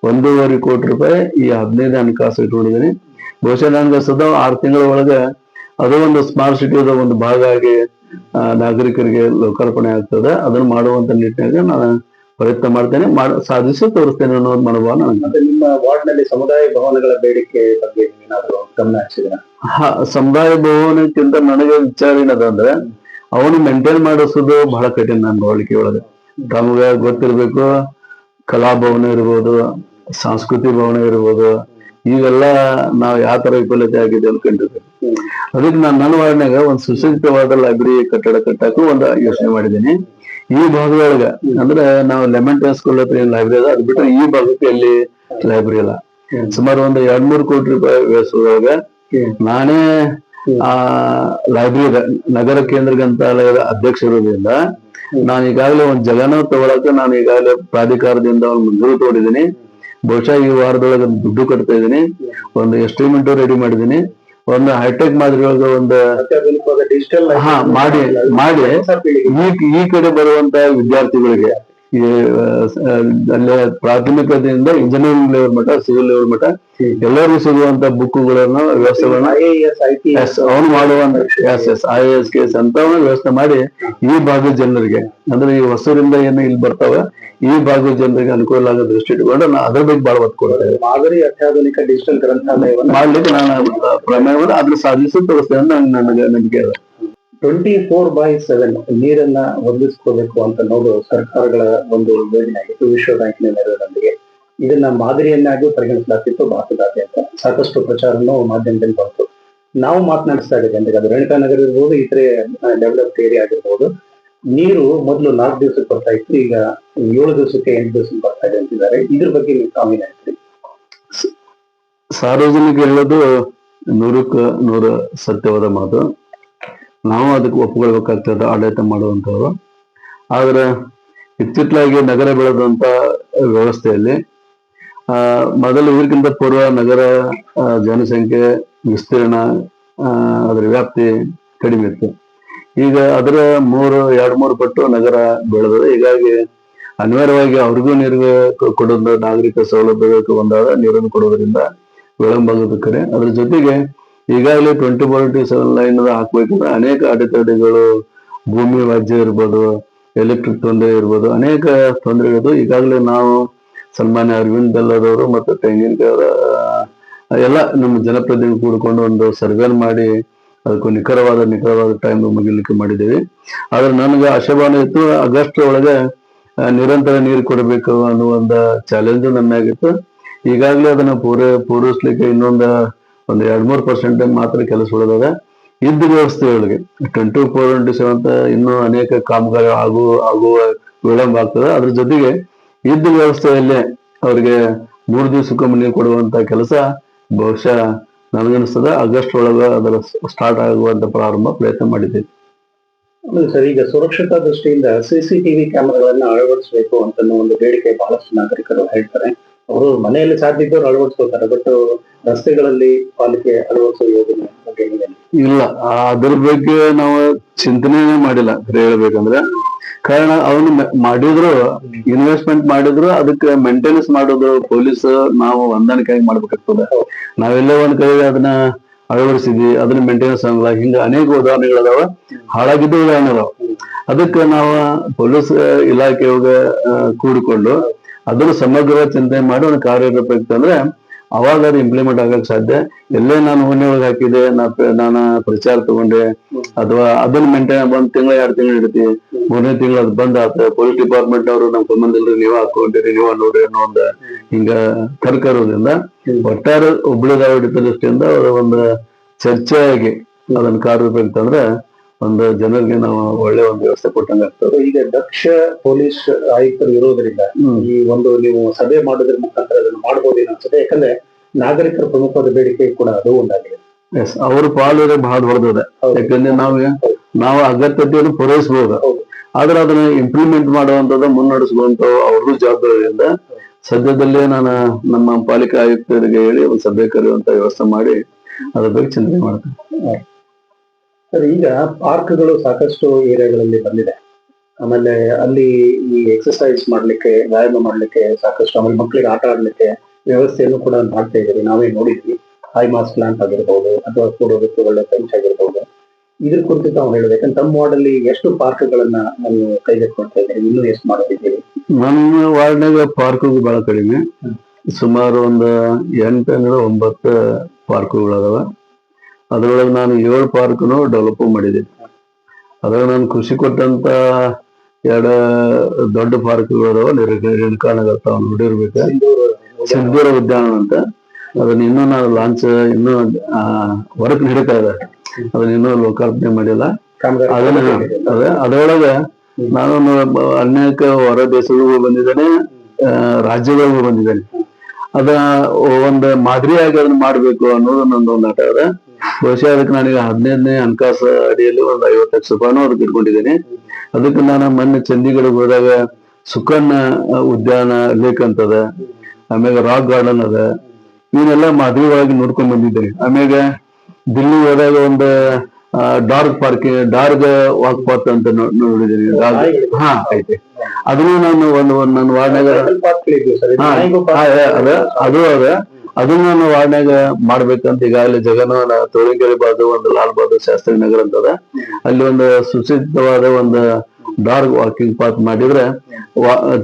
1.5 ಕೋಟಿ ರೂಪಾಯಿ ಈ 15 ಹಣಕಾಸು ಇಟ್ಕೊಂಡಿದ್ದೀನಿ. ಬಹುಶಃ ನನಗೆ 6 ತಿಂಗಳ ಒಳಗೆ ಅದು ಒಂದು ಸ್ಮಾರ್ಟ್ ಸಿಟಿಯ ಒಂದು ಭಾಗ ಆಗಿ ನಾಗರಿಕರಿಗೆ ಲೋಕಾರ್ಪಣೆ ಆಗ್ತದೆ. ಅದನ್ನು ಮಾಡುವಂತ ನಿಟ್ಟಿನಾಗ ನಾನು ಪ್ರಯತ್ನ ಮಾಡ್ತೇನೆ, ಸಾಧಿಸಿ ತೋರಿಸ್ತೇನೆ ಅನ್ನೋದು ಮನೋಭಾವ ನನಗೆ. ನಿಮ್ಮ ವಾರ್ಡ್ ನಲ್ಲಿ ಸಮುದಾಯ ಭವನಗಳ ಬೇಡಿಕೆ ಬಗ್ಗೆ ಏನಾದರೂ ಗಮನ ಹರಿಸಿದ್ರ? ಸಮುದಾಯ ಭವನಕ್ಕಿಂತ ನನಗೆ ವಿಚಾರ ಏನದಂದ್ರೆ ಅವನು ಮೇಂಟೈನ್ ಮಾಡಿಸೋದು ಬಹಳ ಕಠಿಣ. ನನ್ನ ಬಾಳಿಕೆ ಒಳಗೆ ತಮಗೆ ಗೊತ್ತಿರ್ಬೇಕು, ಕಲಾಭವನ ಇರ್ಬೋದು, ಸಾಂಸ್ಕೃತಿಕ ಭವನ ಇರ್ಬೋದು, ಇವೆಲ್ಲ ನಾವು ಯಾವ ತರ ವಿಫಲತೆ ಆಗಿದೆ ಅನ್ಕೊಂಡಿರ್ಬೇಕು. ಅದಕ್ಕೆ ನಾನು ನನ್ನ ವಾರ್ಡ್ನಾಗ ಒಂದು ಸುಸಜ್ಜಿತವಾದ ಲೈಬ್ರರಿ ಕಟ್ಟಡ ಕಟ್ಟಕ್ಕೂ ಒಂದು ಯೋಚನೆ ಮಾಡಿದ್ದೀನಿ. ಈ ಭಾಗದೊಳಗ ಅಂದ್ರೆ ನಾವು ಲೆಮನ್ ಸ್ಕೂಲ್ ಹತ್ರ ಏನ್ ಲೈಬ್ರರಿ ಅದ, ಅದು ಬಿಟ್ಟರೆ ಈ ಭಾಗಕ್ಕೆ ಎಲ್ಲಿ ಲೈಬ್ರರಿ ಇಲ್ಲ. ಸುಮಾರು ಒಂದು 2-3 ಕೋಟಿ ರೂಪಾಯಿ ವ್ಯವಸ್ಥೆಯೊಳಗ ನಾನೇ ಲೈಬ್ರರಿ ನಗರ ಕೇಂದ್ರ ಗ್ರಂಥಾಲಯದ ಅಧ್ಯಕ್ಷ ಇರೋದ್ರಿಂದ ನಾನು ಈಗಾಗಲೇ ಒಂದು ಜಗನ ತಗೊಳಕ್ಕೆ ನಾನು ಈಗಾಗಲೇ ಪ್ರಾಧಿಕಾರದಿಂದ ಒಂದು ಮಂಜೂರು ತಗೊಂಡಿದ್ದೀನಿ. ಬಹುಶಃ ಈ ವಾರದೊಳಗೆ ದುಡ್ಡು ಕಟ್ತಾ ಇದ್ದೀನಿ, ಒಂದು ಎಸ್ಟಿಮೇಟ್ ರೆಡಿ ಮಾಡಿದ್ದೀನಿ. ಒಂದು ಹೈಟೆಕ್ ಮಾದರಿ ಒಳಗೆ ಒಂದು ಮಾಡಿ ಈ ಕಡೆ ಬರುವಂತ ವಿದ್ಯಾರ್ಥಿಗಳಿಗೆ ಈ ಅಲ್ಲೇ ಪ್ರಾಥಮಿಕತೆಯಿಂದ ಇಂಜಿನಿಯರಿಂಗ್ ಲೆವೆಲ್ ಮಟ್ಟ, ಸಿವಿಲ್ ಲೆವೆಲ್ ಮಟ್ಟ ಎಲ್ಲರಿಗೂ ಸಿಗುವಂತ ಬುಕ್ಗಳನ್ನ ವ್ಯವಸ್ಥೆಗಳನ್ನ ಅವನು ಮಾಡುವಂತ IAS ಕೇಸ್ ಅಂತ ವ್ಯವಸ್ಥೆ ಮಾಡಿ ಈ ಭಾಗದ ಜನರಿಗೆ, ಅಂದ್ರೆ ಈ ಹೊಸೂರಿಂದ ಏನು ಇಲ್ಲಿ ಬರ್ತಾವ ಈ ಭಾಗದ ಜನರಿಗೆ ಅನುಕೂಲ ಆಗೋ ದೃಷ್ಟಿ ಇಟ್ಕೊಂಡು ನಾನು ಅದ್ರ ಬಗ್ಗೆ ಬಹಳ ಒತ್ತು ಕೊಡ್ತೇವೆ. ಮಾದರಿ ಅತ್ಯಾಧುನಿಕ ಡಿಜಿಟಲ್ ಗ್ರಂಥಾಲಯವನ್ನು ಮಾಡ್ಲಿಕ್ಕೆ ನಾನು ಪ್ರಮೇಯವನ್ನು ಅದ್ರ ಸಾಧಿಸಿ ತೋರಿಸ್ತೇವೆ ಅಂತ ನನಗೆ ನಂಬಿಕೆ ಇದೆ. 24/7 ನೀರನ್ನ ಒದಗಿಸ್ಕೋಬೇಕು ಅಂತ ನೋಡು ಸರ್ಕಾರಗಳ ಒಂದು ಯೋಜನೆ ಆಗಿತ್ತು ವಿಶ್ವ ಬ್ಯಾಂಕಿನ ನೆರವಿನೊಂದಿಗೆ. ಇದನ್ನ ಮಾದರಿಯನ್ನಾಗಿ ಪರಿಗಣಿಸಲಾಗ್ತಿತ್ತು ಭಾರತದಾದ್ಯಂತ. ಸಾಕಷ್ಟು ಪ್ರಚಾರನೂ ಮಾಧ್ಯಮದಲ್ಲಿ ಬಂತು. ನಾವು ಮಾತನಾಡಿಸ್ತಾ ಇದ್ದೀವಿ ಅಂದ್ರೆ ಅದು ರೇಣುಕಾನಗರ ಇರ್ಬೋದು, ಇತರೆ ಡೆವಲಪ್ಡ್ ಏರಿಯಾ ಆಗಿರ್ಬೋದು, ನೀರು ಮೊದಲು 4 ದಿವಸಕ್ಕೆ ಬರ್ತಾ ಇತ್ತು, ಈಗ 7 ದಿವಸಕ್ಕೆ 8 ದಿವಸಕ್ಕೆ ಬರ್ತಾ ಇದೆ ಅಂತಿದ್ದಾರೆ. ಇದ್ರ ಬಗ್ಗೆ ನೀವು ಕಾಮೆಂಟ್ ಹೇಳ್ತೀರಿ? ಸಾರ್ವಜನಿಕ ಹೇಳೋದು 100ಕ್ಕೆ 100 ಸತ್ಯವಾದ ಮಾತು. ನಾವು ಅದಕ್ಕೆ ಒಪ್ಕೊಳ್ಬೇಕಾಗ್ತದೆ ಆಡಳಿತ ಮಾಡುವಂತವ್ರು. ಆದ್ರೆ ಇತ್ತಿತ್ತಲಾಗಿ ನಗರ ಬೆಳೆದಂತ ವ್ಯವಸ್ಥೆಯಲ್ಲಿ ಮೊದಲು ಇದಕ್ಕಿಂತ ಪೂರ್ವ ನಗರ ಜನಸಂಖ್ಯೆ ವಿಸ್ತೀರ್ಣ ಅದರ ವ್ಯಾಪ್ತಿ ಕಡಿಮೆ ಇತ್ತು. ಈಗ ಅದರ 2-3 ಪಟ್ಟು ನಗರ ಬೆಳೆದಿದೆ. ಹೀಗಾಗಿ ಅನಿವಾರ್ಯವಾಗಿ ಅವ್ರಿಗೂ ನೀರಿಗೆ ಕೊಡೋದು ನಾಗರಿಕ ಸೌಲಭ್ಯಕ್ಕೆ ಒಂದಾದ ನೀರನ್ನು ಕೊಡೋದ್ರಿಂದ ವಿಳಂಬ ಆಗೋದಕ್ಕೆ. ಅದ್ರ ಜೊತೆಗೆ ಈಗಾಗಲೇ 24/7 ಲೈನ್ ಹಾಕ್ಬೇಕಂದ್ರೆ ಅನೇಕ ಅಡೆತಡೆಗಳು, ಭೂಮಿ ವ್ಯಾಜ್ಯ ಇರ್ಬೋದು, ಎಲೆಕ್ಟ್ರಿಕ್ ತೊಂದರೆ ಇರ್ಬೋದು, ಅನೇಕ ತೊಂದರೆಗಳು ಈಗಾಗಲೇ ನಾವು ಸನ್ಮಾನ್ಯ ಅರವಿಂದ್ ಬೆಲ್ಲದವರು ಮತ್ತು ತೆಂಗಿನಕಾಯಿ ಎಲ್ಲ ನಮ್ಮ ಜನಪ್ರತಿನಿಧಿ ಕೂಡಿಕೊಂಡು ಒಂದು ಸರ್ವೆ ಮಾಡಿ ಅದಕ್ಕೂ ನಿಖರವಾದ ಟೈಮ್ ಮುಗಿಲಿಕ್ಕೆ ಮಾಡಿದ್ದೀವಿ. ಆದ್ರೆ ನನಗೆ ಆಶಾಭಾವನೆ ಇತ್ತು, ಆಗಸ್ಟ್ ಒಳಗೆ ನಿರಂತರ ನೀರು ಕೊಡಬೇಕು ಅನ್ನೋ ಒಂದು ಚಾಲೆಂಜ್ ನನ್ನಾಗಿತ್ತು. ಈಗಾಗಲೇ ಅದನ್ನ ಪೂರೈಸ್ಲಿಕ್ಕೆ ಇನ್ನೊಂದು 2-3% ಮಾತ್ರ ಕೆಲಸ ಉಳಿದ. ಇದ್ದ ವ್ಯವಸ್ಥೆಗಳಿಗೆ 24/7 ಅಂತ ಇನ್ನೂ ಅನೇಕ ಕಾಮಗಾರಿ ಆಗುವ ವಿಳಂಬ ಆಗ್ತದೆ. ಅದ್ರ ಜೊತೆಗೆ ಇದ್ದ ವ್ಯವಸ್ಥೆಯಲ್ಲೇ ಅವ್ರಿಗೆ 3 ದಿವಸಕ್ಕೊಮ್ಮೆ ನೀರು ಕೊಡುವಂತ ಕೆಲಸ ಬಹುಶಃ ನನಗನ್ನಿಸ್ತದೆ ಆಗಸ್ಟ್ ಒಳಗೆ ಅದರ ಸ್ಟಾರ್ಟ್ ಆಗುವಂತ ಪ್ರಯತ್ನ ಮಾಡಿದ್ದೀವಿ. ಆಮೇಲೆ ಸರ್, ಈಗ ಸುರಕ್ಷತಾ ದೃಷ್ಟಿಯಿಂದ CCTV ಕ್ಯಾಮೆರಾಗಳನ್ನ ಅಳವಡಿಸಬೇಕು ಅಂತ ಒಂದು ಬೇಡಿಕೆ ಬಹಳಷ್ಟು ನಾಗರಿಕರು ಹೇಳ್ತಾರೆ. ಅವರು ಮನೆಯಲ್ಲಿ ಸಾಧ್ಯ ಇದ್ದವ್ರು ಅಳವಡಿಸ್ಕೋತಾರೆ, ಬಟ್ ರಸ್ತೆಗಳಲ್ಲಿ ಪಾಲಿಕೆ ಅಳವಡಿಸೋ ಯೋಜನೆ ಬಗ್ಗೆ ಇಲ್ಲ, ಅದ್ರ ಬಗ್ಗೆ ನಾವು ಚಿಂತನೆ ಮಾಡಿಲ್ಲ ಹೇಳ್ಬೇಕಂದ್ರೆ. ಕಾರಣ ಅವನು ಮಾಡಿದ್ರು, ಇನ್ವೆಸ್ಟ್ಮೆಂಟ್ ಮಾಡಿದ್ರು, ಅದಕ್ಕೆ ಮೇಂಟೆನೆನ್ಸ್ ಮಾಡೋದು ಪೊಲೀಸ್ ನಾವು ಹೊಂದಾಣಿಕೆಯಾಗಿ ಮಾಡ್ಬೇಕಾಗ್ತದೆ. ನಾವೆಲ್ಲ ಒಂದ್ ಕೈ ಅದನ್ನ ಅಳವಡಿಸಿದ್ವಿ, ಅದನ್ನ ಮೇಂಟೆನೆನ್ಸ್ ಆಗಲ್ಲ. ಹಿಂಗ ಅನೇಕ ಉದಾಹರಣೆಗಳದಾವ, ಹಾಳಾಗಿದ್ದ ಉದಾಹರಣೆ ಅದಾವ. ಅದಕ್ಕೆ ನಾವು ಪೊಲೀಸ್ ಇಲಾಖೆಯೊಳಗೆ ಕೂಡಿಕೊಂಡು ಅದನ್ನು ಸಮಗ್ರ ಚಿಂತನೆ ಮಾಡಿ ಒಂದು ಕಾರ್ಯರೂಪಕ್ಕೆ ಅವಾಗ ಅದು ಇಂಪ್ಲಿಮೆಂಟ್ ಆಗಕ್ಕೆ ಸಾಧ್ಯ. ಎಲ್ಲೇ ನಾನು ಓಣಿ ಒಳಗೆ ಹಾಕಿದೆ, ನಾನು ಪ್ರಚಾರ ತಗೊಂಡೆ, ಅಥವಾ ಅದನ್ನ ಮೇಂಟೈನ್ 1 ತಿಂಗಳ 2 ತಿಂಗಳು ಇಡ್ತಿ, 3ನೇ ತಿಂಗಳು ಅದು ಬಂದ್ ಆತ, ಪೊಲೀಸ್ ಡಿಪಾರ್ಟ್ಮೆಂಟ್ ಅವರು ನಮ್ ಸಂಬಂಧ ಇಲ್ರಿ, ನೀವ್ ಹಾಕೊಂಡಿರಿ, ನೀವ್ ನೋಡ್ರಿ ಅನ್ನೋ ಒಂದು ಹಿಂಗ ಕರ್ಕರೋದ್ರಿಂದ ಒಟ್ಟಾರೆ ಹುಬ್ಬಳ್ಳಿ ದೃಷ್ಟಿಯಿಂದ ಒಂದು ಚರ್ಚೆಯಾಗಿ ಅದನ್ನ ಕಾರ್ಯರೂಪಕ್ಕೆ ತಂದ್ರೆ ಒಂದು ಜನರಿಗೆ ನಾವು ಒಳ್ಳೆ ಒಂದು ವ್ಯವಸ್ಥೆ ಕೊಟ್ಟಂಗ ಆಗ್ತದೆ. ಈಗ ದಕ್ಷ ಪೊಲೀಸ್ ಆಯುಕ್ತರು ಇರೋದ್ರಿಂದ ಈ ಒಂದು ನೀವು ಸಭೆ ಮಾಡೋದ್ರ ಮುಖಾಂತರ ಅದನ್ನು ಮಾಡಬಹುದು ಅನ್ಸುತ್ತೆ. ಯಾಕಂದ್ರೆ ನಾಗರಿಕರ ಪ್ರಮುಖವಾದ ಬೇಡಿಕೆ ಕೂಡ ಅದು ಒಂದಾಗಿದೆ. ಎಸ್, ಅವ್ರ ಪಾಲು ಬಹಳ ದೊಡ್ಡದಿದೆ. ಯಾಕಂದ್ರೆ ನಾವು ಅಗತ್ಯತೆಯನ್ನು ಪೂರೈಸಬಹುದು, ಆದ್ರೆ ಅದನ್ನ ಇಂಪ್ಲಿಮೆಂಟ್ ಮಾಡುವಂತದ್ದು ಮುನ್ನಡೆಸುವಂತ ಅವ್ರದ್ದು ಜವಾಬ್ದಾರಿಯಿಂದ ಸದ್ಯದಲ್ಲೇ ನಾನು ನಮ್ಮ ಪಾಲಿಕೆ ಆಯುಕ್ತರಿಗೆ ಹೇಳಿ ಒಂದು ಸಭೆ ಕರೆಯುವಂತ ವ್ಯವಸ್ಥೆ ಮಾಡಿ ಅದ್ರ ಬಗ್ಗೆ ಚಿಂತನೆ ಮಾಡ್ತೇನೆ. ಸರ್, ಈಗ ಪಾರ್ಕ್ಗಳು ಸಾಕಷ್ಟು ಏರಿಯಾಗಳಲ್ಲಿ ಬಂದಿದೆ. ಆಮೇಲೆ ಅಲ್ಲಿ ಈ ಎಕ್ಸರ್ಸೈಸ್ ಮಾಡ್ಲಿಕ್ಕೆ, ವ್ಯಾಯಾಮ ಮಾಡ್ಲಿಕ್ಕೆ ಸಾಕಷ್ಟು, ಆಮೇಲೆ ಮಕ್ಕಳಿಗೆ ಆಟ ಆಡ್ಲಿಕ್ಕೆ ವ್ಯವಸ್ಥೆಯನ್ನು ಕೂಡ ಮಾಡ್ತಾ ಇದ್ದೀವಿ. ನಾವೇ ನೋಡಿದ್ವಿ, ಹೈ ಮಾಸ್ ಪ್ಲಾಂಟ್ ಆಗಿರ್ಬೋದು ಅಥವಾ ಕೂಡೋದಕ್ಕೆ ಒಳ್ಳೆ ಬೆಂಚ್ ಆಗಿರ್ಬೋದು. ಇದ್ರ ಕುರಿತು ತಾವು ಹೇಳೋದು, ಯಾಕಂದ್ರೆ ತಮ್ಮ ವಾರ್ಡಲ್ಲಿ ಎಷ್ಟು ಪಾರ್ಕ್ಗಳನ್ನ ನಾವು ಕೈಗೆತ್ಕೊಳ್ತಾ ಇದ್ದೀವಿ, ಇನ್ನೂ ಎಷ್ಟು ಮಾಡಿದ್ದೀವಿ? ನಮ್ಮ ವಾರ್ಡ್ನಾಗ ಪಾರ್ಕ್ಗಳು ಬಹಳ ಕಡಿಮೆ, ಸುಮಾರು ಒಂದು 8-9 ಪಾರ್ಕ್ಗಳದಾವ. ಅದ್ರೊಳಗೆ ನಾನು 7 ಪಾರ್ಕ್ನು ಡೆವಲಪ್ ಮಾಡಿದ್ದೀನಿ. ಅದ್ರಾಗ ನಾನು ಖುಷಿ ಕೊಟ್ಟಂತ 2 ದೊಡ್ಡ ಪಾರ್ಕ್ಗಳು ಅದಾವ. ರೇಣುಕಾನಗರ ತಾವು ನೋಡಿರ್ಬೇಕು, ಸಿಂಧೂರ ಉದ್ಯಾನವನ ಅಂತ. ಅದನ್ನ ಇನ್ನೂ ನಾನು ಲಾಂಚ್ ಇನ್ನೂ ವರ್ಕ್ ನಡೀತಾ ಇದೆ, ಅದನ್ನ ಇನ್ನೂ ಲೋಕಾರ್ಪಣೆ ಮಾಡಿಲ್ಲ. ಅದರೊಳಗೆ ನಾನು ಅನೇಕ ಹೊರ ದೇಶಗಳಿಗೂ ಬಂದಿದ್ದೇನೆ, ರಾಜ್ಯಗಳಿಗೂ ಬಂದಿದ್ದೇನೆ. ಅದ ಒಂದು ಮಾದರಿಯಾಗಿ ಅದನ್ನ ಮಾಡ್ಬೇಕು ಅನ್ನೋದು ನಂದೊಂದು ಆಟ ಅದ. ಬಹುಶಃ ಅದಕ್ಕೆ ನಾನೀಗ 15ನೇ ಹಣಕಾಸು ಅಡಿಯಲ್ಲಿ ಒಂದು 50 ಲಕ್ಷ ರೂಪಾಯಿನೂ ಅದಕ್ಕೆ ಇಟ್ಕೊಂಡಿದ್ದೇನೆ. ಅದಕ್ಕೆ ನಾನು ಮೊನ್ನೆ ಚಂಡೀಗಢ ಹೋದಾಗ ಸುಕನ್ಯ ಉದ್ಯಾನ ಲೇಕ್ ಅಂತದ, ಆಮ್ಯಾಗ ರಾಕ್ ಗಾರ್ಡನ್ ಅದ, ಇವನ್ನೆಲ್ಲ ಮಾದರಿ ಒಳಗೆ ನೋಡ್ಕೊಂಡ್ ಬಂದಿದ್ದೇನೆ. ಆಮ್ಯಾಗ ದಿಲ್ಲಿ ಹೋದಾಗ ಒಂದು ಡಾರ್ಕ್ ವಾಕ್ ಪಾತ್ ಅಂತ ನೋಡಿದ್ದೀನಿ. ಐತೆ. ಅದನ್ನು ನಾನು ನನ್ನ ವಾರ್ಡ್ನಾಗ ಅದನ್ನ ನಾನು ವಾರ್ಡ್ನಾಗ ಮಾಡ್ಬೇಕಂತ ಈಗಾಗಲೇ ಜಗನ ತೋಳಿಗೆರೆ ಬಾಜು ಒಂದು ಲಾಲ್ ಬಹದ್ದೂರ್ ಶಾಸ್ತ್ರಿ ನಗರ ಅಂತದ, ಅಲ್ಲಿ ಒಂದು ಸುಸಜ್ಜಿತವಾದ ಒಂದು ಡಾರ್ಕ್ ವಾಕಿಂಗ್ ಪಾತ್ ಮಾಡಿದ್ರೆ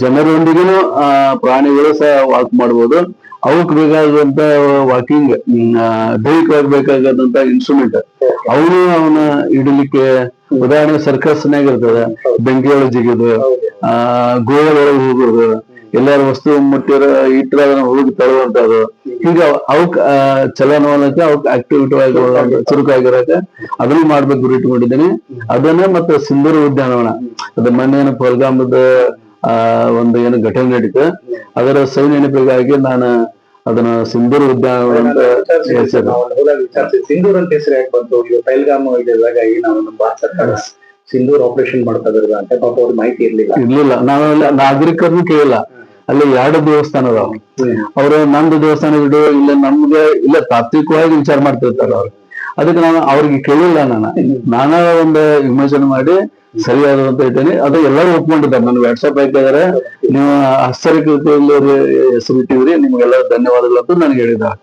ಜನರೊಂದಿಗೂ ಪ್ರಾಣಿಗಳು ಸಹ ವಾಕ್ ಮಾಡ್ಬೋದು. ಅವಕ್ ಬೇಕಾದಂತ ವಾಕಿಂಗ್ ದೈಹಿಕವಾಗಿ ಬೇಕಾದಂತ ಇನ್ಸ್ಟ್ರೂಮೆಂಟ್ ಅವನ ಇಡಲಿಕ್ಕೆ, ಉದಾಹರಣೆ ಸರ್ಕಸ್ನಾಗ ಇರ್ತದೆ, ಬೆಂಕಿಯೊಳಗೆ ಜಿಗೋದು, ಗೋಳೊಳಗೆ ಹೋಗೋದು, ಎಲ್ಲಾರು ವಸ್ತು ಮುಟ್ಟಿರ ಇಟ್ಟರೆ ಅದನ್ನ ಹೋಗಿ ತರುವಂತದ್ದು, ಹಿಂಗ ಅವಕ್ ಚಲನವಲನಕ್ಕೆ ಅವಕ್ ಆಕ್ಟಿವಿಟಿ ಆಗಿ ಚುರುಕಾಗಿರಕ ಅದನ್ನು ಮಾಡ್ಬೇಕು ಗುರಿ ಇಟ್ಕೊಂಡಿದ್ದೀನಿ. ಅದನ್ನೇ ಮತ್ತೆ ಸಿಂಧೂರ ಉದ್ಯಾನವನ, ಅದು ಮೊನ್ನೆ ಪಹಲ್ಗಾಮದ ಒಂದು ಏನು ಘಟನೆ ನಡೀತು, ಅದರ ಸವಿ ನೆನಪಿಗಾಗಿ ನಾನು ಅದನ್ನ ಸಿಂಧೂರ ಉದ್ಯಾನವನ ಅಂತ ವಿಚಾರಿಸಿ ಸಿಂಧೂರ್ ಅಂತ ಹೆಸರು ಯಾಕೆ ಬಂತು? ಈಗ ಪಹಲ್ಗಾಮ್ ಇದಾಗಿ ನಾವು ನಮ್ಮ ಭಾರತ ಸರ್ಕಾರ ಸಿಂಧೂರ್ ಆಪರೇಷನ್ ಮಾಡ್ತಾ ಇದ್ರು ಅಂತ ಪಾಪ ಅವ್ರ ಮಾಹಿತಿ ಇರ್ಲಿಲ್ಲ. ನಾವು ನಾಗರಿಕರನ್ನು ಕೇಳಿಲ್ಲ. ಅಲ್ಲಿ 2 ದೇವಸ್ಥಾನ ಅದಾವ, ಅವ್ರು ನಂದು ದೇವಸ್ಥಾನ ಬಿಡು ಇಲ್ಲ ನಮ್ಗೆ ಇಲ್ಲ ತಾತ್ವಿಕವಾಗಿ ವಿಚಾರ ಮಾಡ್ತಿರ್ತಾರ ಅವ್ರು. ಅದಕ್ಕೆ ನಾನು ಅವ್ರಿಗೆ ಕೇಳಿಲ್ಲ. ನಾನೇ ಒಂದು ವಿಮರ್ಶನೆ ಮಾಡಿ ಸರಿಯಾದಂತ ಇದ್ದೇನೆ. ಅದು ಎಲ್ಲರೂ ಒಪ್ಕೊಂಡಿದ್ದಾರೆ. ನಾನು ವಾಟ್ಸಪ್ ಹಾಕಿದ್ದಾರೆ, ನೀವು ಆಶ್ಚರ್ಯಕೃತಿಯಲ್ಲಿ ಹೆಸರು ಇಟ್ಟಿದ್ರಿ, ನಿಮ್ಗೆಲ್ಲ ಧನ್ಯವಾದಗಳು ಅಂತ ನನಗೆ ಹೇಳಿದ್ದಾರೆ.